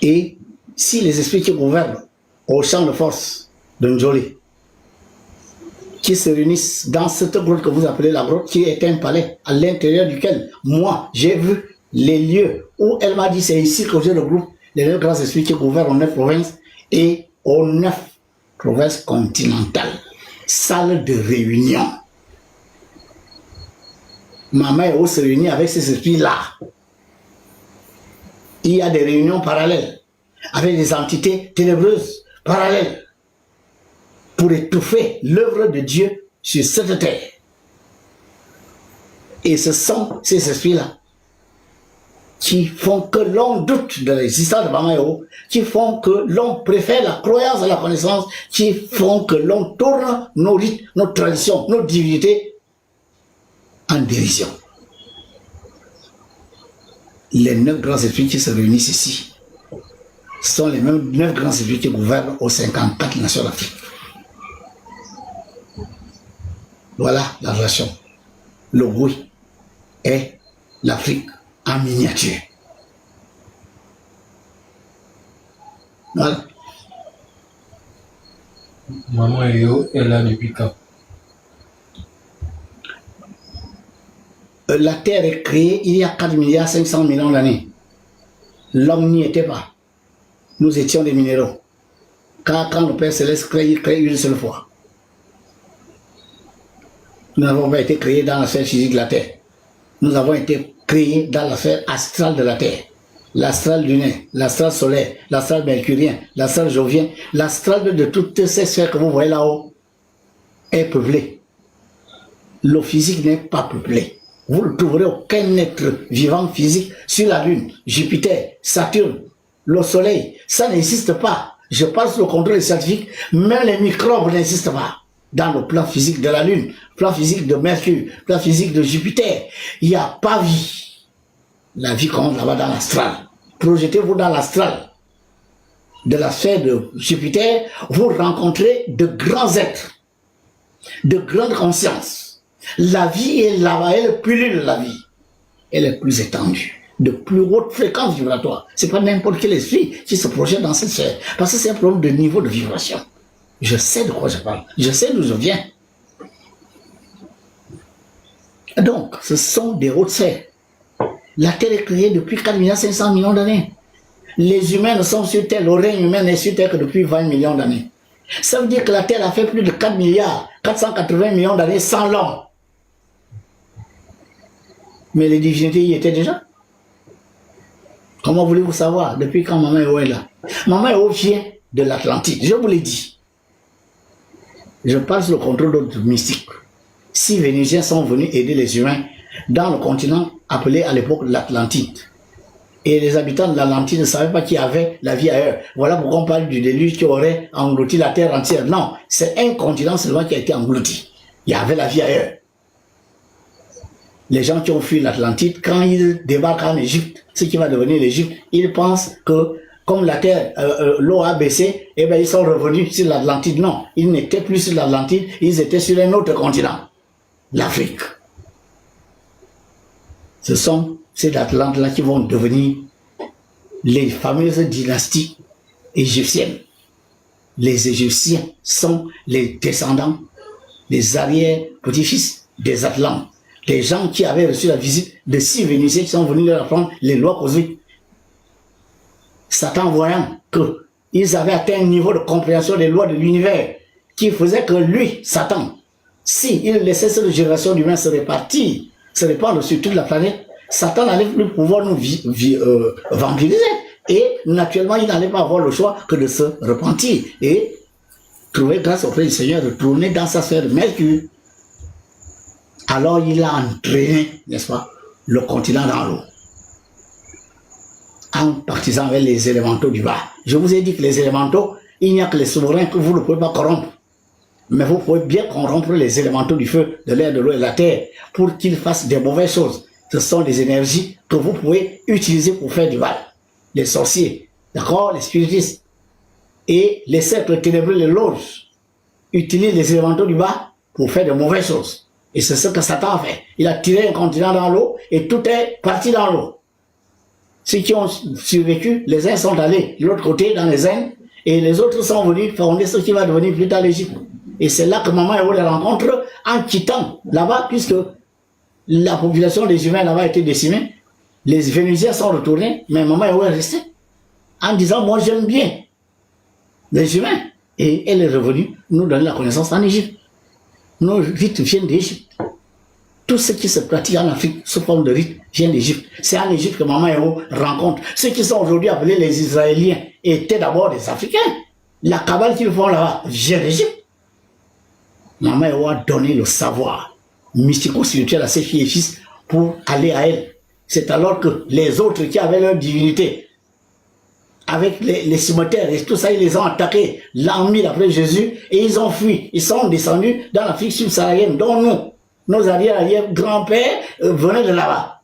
Et si les esprits qui gouvernent au champ de force de Njoli, qui se réunissent dans cette grotte que vous appelez la grotte, qui est un palais à l'intérieur duquel, moi, j'ai vu les lieux où elle m'a dit c'est ici que j'ai le groupe, les 9 grands esprits qui gouvernent aux 9 provinces et aux 9 provinces continentales. Salle de réunion. Maman et se réunit avec ces esprits-là. Il y a des réunions parallèles avec des entités ténébreuses parallèles pour étouffer l'œuvre de Dieu sur cette terre. Et ce sont ces esprits-là qui font que l'on doute de l'existence de Mamayo, qui font que l'on préfère la croyance à la connaissance, qui font que l'on tourne nos rites, nos traditions, nos divinités en dérision. Les 9 grands esprits qui se réunissent ici sont les mêmes 9 grands esprits qui gouvernent aux 54 nations d'Afrique. Voilà la relation. Le bruit est l'Afrique en miniature. Voilà. Maman Eyo est là depuis quand? La Terre est créée il y a 4 milliards 500 millions d'années. L'homme n'y était pas. Nous étions des minéraux. Car quand le Père Céleste crée, il crée une seule fois. Nous n'avons pas été créés dans la sphère physique de la Terre. Nous avons été créés dans la sphère astrale de la Terre. L'astral lunaire, l'astral solaire, l'astral mercurien, l'astral jovien, l'astral de toutes ces sphères que vous voyez là-haut est peuplé. Le physique n'est pas peuplé. Vous ne trouverez aucun être vivant physique sur la Lune, Jupiter, Saturne, le Soleil. Ça n'existe pas. Je parle sous le contrôle scientifique, même les microbes n'existent pas. Dans le plan physique de la Lune, plan physique de Mercure, plan physique de Jupiter, il n'y a pas vie. La vie commence là-bas dans l'astral. Projetez-vous dans l'astral de la sphère de Jupiter, vous rencontrez de grands êtres, de grandes consciences. La vie est là-bas, elle pullule la vie. Elle est plus étendue, de plus haute fréquence vibratoire. Ce n'est pas n'importe quel esprit qui se projette dans cette sphère, parce que c'est un problème de niveau de vibration. Je sais de quoi je parle, je sais d'où je viens. Donc, ce sont des hautes sphères. La Terre est créée depuis 4 500 millions d'années. Les humains ne sont sur Terre, le règne humain n'est sur Terre que depuis 20 millions d'années. Ça veut dire que la Terre a fait plus de 4 milliards 480 millions d'années sans l'homme. Mais les divinités y étaient déjà. Comment voulez-vous savoir depuis quand Maman Eo est là? Maman Eo vient de l'Atlantide, je vous l'ai dit. Je parle sous le contrôle d'autres mystiques. 6 Vénusiens sont venus aider les humains dans le continent appelé à l'époque l'Atlantide. Et les habitants de l'Atlantide ne savaient pas qu'il y avait la vie ailleurs. Voilà pourquoi on parle du déluge qui aurait englouti la terre entière. Non, c'est un continent seulement qui a été englouti. Il y avait la vie ailleurs. Les gens qui ont fui l'Atlantide, quand ils débarquent en Égypte, ce qui va devenir l'Égypte, ils pensent que comme la terre, l'eau a baissé, eh bien ils sont revenus sur l'Atlantide. Non, ils n'étaient plus sur l'Atlantide, ils étaient sur un autre continent, l'Afrique. Ce sont ces Atlantes-là qui vont devenir les fameuses dynasties égyptiennes. Les Égyptiens sont les descendants, les arrière-petits-fils des Atlantes. Les gens qui avaient reçu la visite de 6 Vénusiens qui sont venus leur apprendre les lois cosmiques. Satan voyant qu'ils avaient atteint un niveau de compréhension des lois de l'univers qui faisait que lui, Satan, s'il laissait cette génération d'humains se répartir, se répandre sur toute la planète, Satan n'allait plus pouvoir nous vampiriser. Et naturellement, il n'allait pas avoir le choix que de se repentir et trouver grâce auprès du Seigneur de tourner dans sa sphère de Mercure. Alors il a entraîné, n'est-ce pas, le continent dans l'eau. En partisant avec les élémentaux du bas. Je vous ai dit que les élémentaux, il n'y a que les souverains que vous ne pouvez pas corrompre. Mais vous pouvez bien corrompre les élémentaux du feu, de l'air, de l'eau et de la terre pour qu'ils fassent des mauvaises choses. Ce sont des énergies que vous pouvez utiliser pour faire du mal. Les sorciers, d'accord, les spiritistes et les cercles ténébreux, les loges, utilisent les élémentaux du bas pour faire de mauvaises choses. Et c'est ce que Satan a fait. Il a tiré un continent dans l'eau et tout est parti dans l'eau. Ceux qui ont survécu, les uns sont allés de l'autre côté dans les Indes et les autres sont venus fonder ce qui va devenir plus tard l'Égypte. Et c'est là que Maman Héro les rencontre en quittant là-bas, puisque la population des humains là-bas a été décimée. Les Vénusiens sont retournés, mais Maman Héro est restée en disant, moi j'aime bien les humains. Et elle est revenue nous donner la connaissance en Égypte. Nos rites viennent d'Égypte. Tout ce qui se pratique en Afrique sous forme de rite vient d'Égypte. C'est en Égypte que Maman Héro rencontre. Ceux qui sont aujourd'hui appelés les Israéliens étaient d'abord des Africains. La cabale qu'ils font là-bas vient d'Égypte. Maman Héro a donné le savoir mystico-spirituel à ses filles et fils pour aller à elle. C'est alors que les autres qui avaient leur divinité, avec les cimetières et tout ça, ils les ont attaqués l'an 1000 après Jésus et ils ont fui. Ils sont descendus dans l'Afrique subsaharienne, dont nous, nos arrière-grands-pères venaient de là-bas.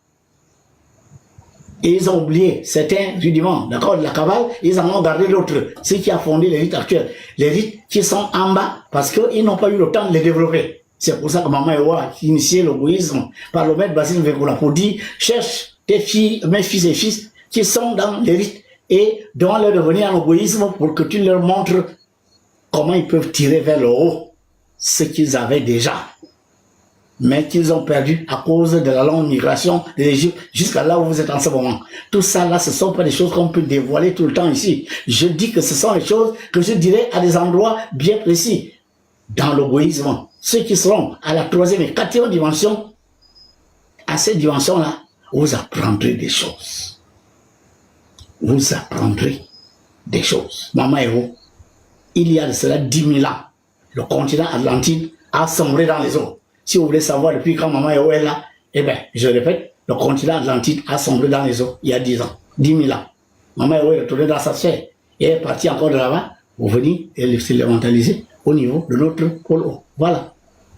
Et ils ont oublié certains rudiments, d'accord, de la cabale, ils en ont gardé d'autres. Ce qui a fondé les rites actuels. Les rites qui sont en bas parce qu'ils n'ont pas eu le temps de les développer. C'est pour ça que Maman Héro a initié le bouddhisme par le maître Basile Vekula pour dire, cherche tes filles, mes fils et fils qui sont dans les rites et dois leur revenir en égoïsme pour que tu leur montres comment ils peuvent tirer vers le haut ce qu'ils avaient déjà, mais qu'ils ont perdu à cause de la longue migration de l'Égypte jusqu'à là où vous êtes en ce moment. Tout ça là, ce ne sont pas des choses qu'on peut dévoiler tout le temps ici. Je dis que ce sont des choses que je dirais à des endroits bien précis. Dans l'égoïsme, ceux qui seront à la 3e et 4e dimension, à cette dimension-là, vous apprendrez des choses. Vous apprendrez des choses. Maman Héro, il y a de cela 10 000 ans, le continent Atlantide a sombré dans les eaux. Si vous voulez savoir depuis quand Maman Héro est là, eh bien, je répète, le continent Atlantide a sombré dans les eaux il y a 10 ans, 10 000 ans. Maman Héro est retournée dans sa sphère et est partie encore de là-bas pour venir et s'élémentaliser au niveau de notre pôle haut. Voilà.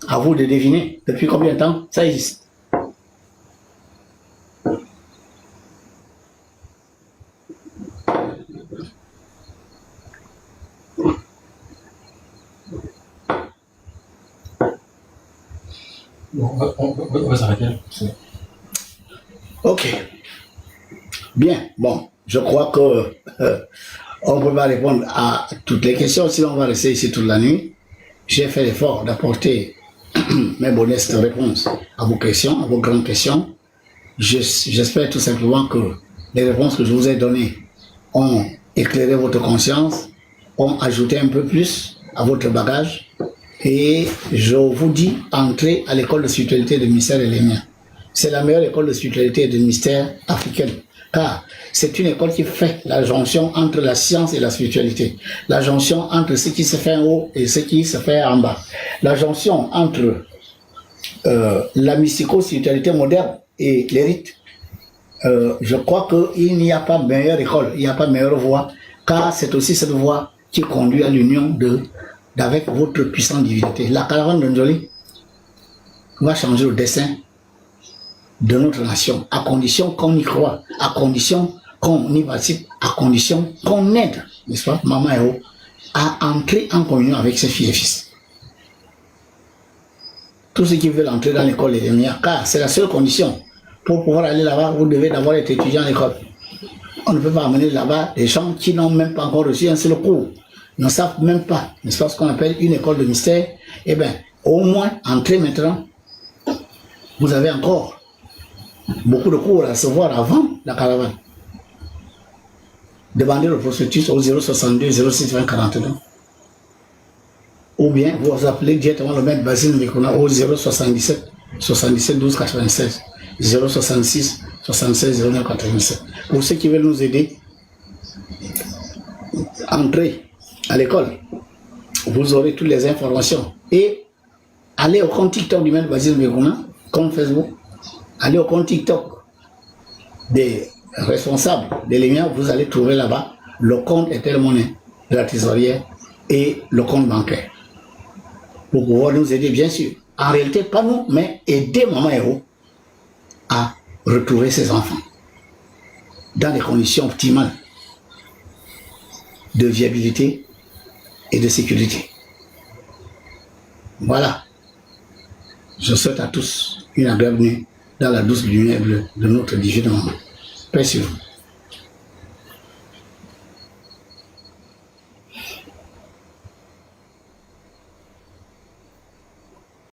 À vous de deviner depuis combien de temps ça existe. Bon, on va s'arrêter. Ok. Bien. Bon, je crois que on ne peut pas répondre à toutes les questions, sinon on va rester ici toute la nuit. J'ai fait l'effort d'apporter mes modestes réponses à vos questions, à vos grandes questions. J'espère tout simplement que les réponses que je vous ai données ont éclairé votre conscience, ont ajouté un peu plus à votre bagage. Et je vous dis, entrez à l'école de spiritualité de mystère Elémien. C'est la meilleure école de spiritualité et de mystère africaine. Car c'est une école qui fait la jonction entre la science et la spiritualité. La jonction entre ce qui se fait en haut et ce qui se fait en bas. La jonction entre la mystico-spiritualité moderne et les rites. Je crois qu'il n'y a pas meilleure école, il n'y a pas meilleure voie. Car c'est aussi cette voie qui conduit à l'union avec votre puissante divinité. La caravane de Njoli va changer le destin de notre nation, à condition qu'on y croit, à condition qu'on y participe, à condition qu'on aide, n'est-ce pas, Maman Héro, à entrer en communion avec ses filles et fils. Tous ceux qui veulent entrer dans l'école des Lumières, car c'est la seule condition. Pour pouvoir aller là-bas, vous devez d'abord être étudiant à l'école. On ne peut pas amener là-bas des gens qui n'ont même pas encore reçu un seul cours, ne savent même pas, n'est-ce pas, ce qu'on appelle une école de mystère. Eh bien, au moins, entrez maintenant, vous avez encore beaucoup de cours à recevoir avant la caravane. Demandez le prospectus au 062 06 20 42. Ou bien vous appelez directement le maître Basile Vekula au 077 77 12 96 066 76 09 87. Pour ceux qui veulent nous aider, entrez à l'école. Vous aurez toutes les informations. Et allez au compte TikTok du maître Basile Vekula, comme Facebook. Allez au compte TikTok des responsables des Lumières, vous allez trouver là-bas le compte Airtel Money de la trésorière et le compte bancaire. Pour pouvoir nous aider, bien sûr. En réalité, pas nous, mais aider Maman Héro à retrouver ses enfants dans des conditions optimales de viabilité et de sécurité. Voilà. Je souhaite à tous une agréable nuit dans la douce lumière bleue de notre divine maman. Paix sur vous.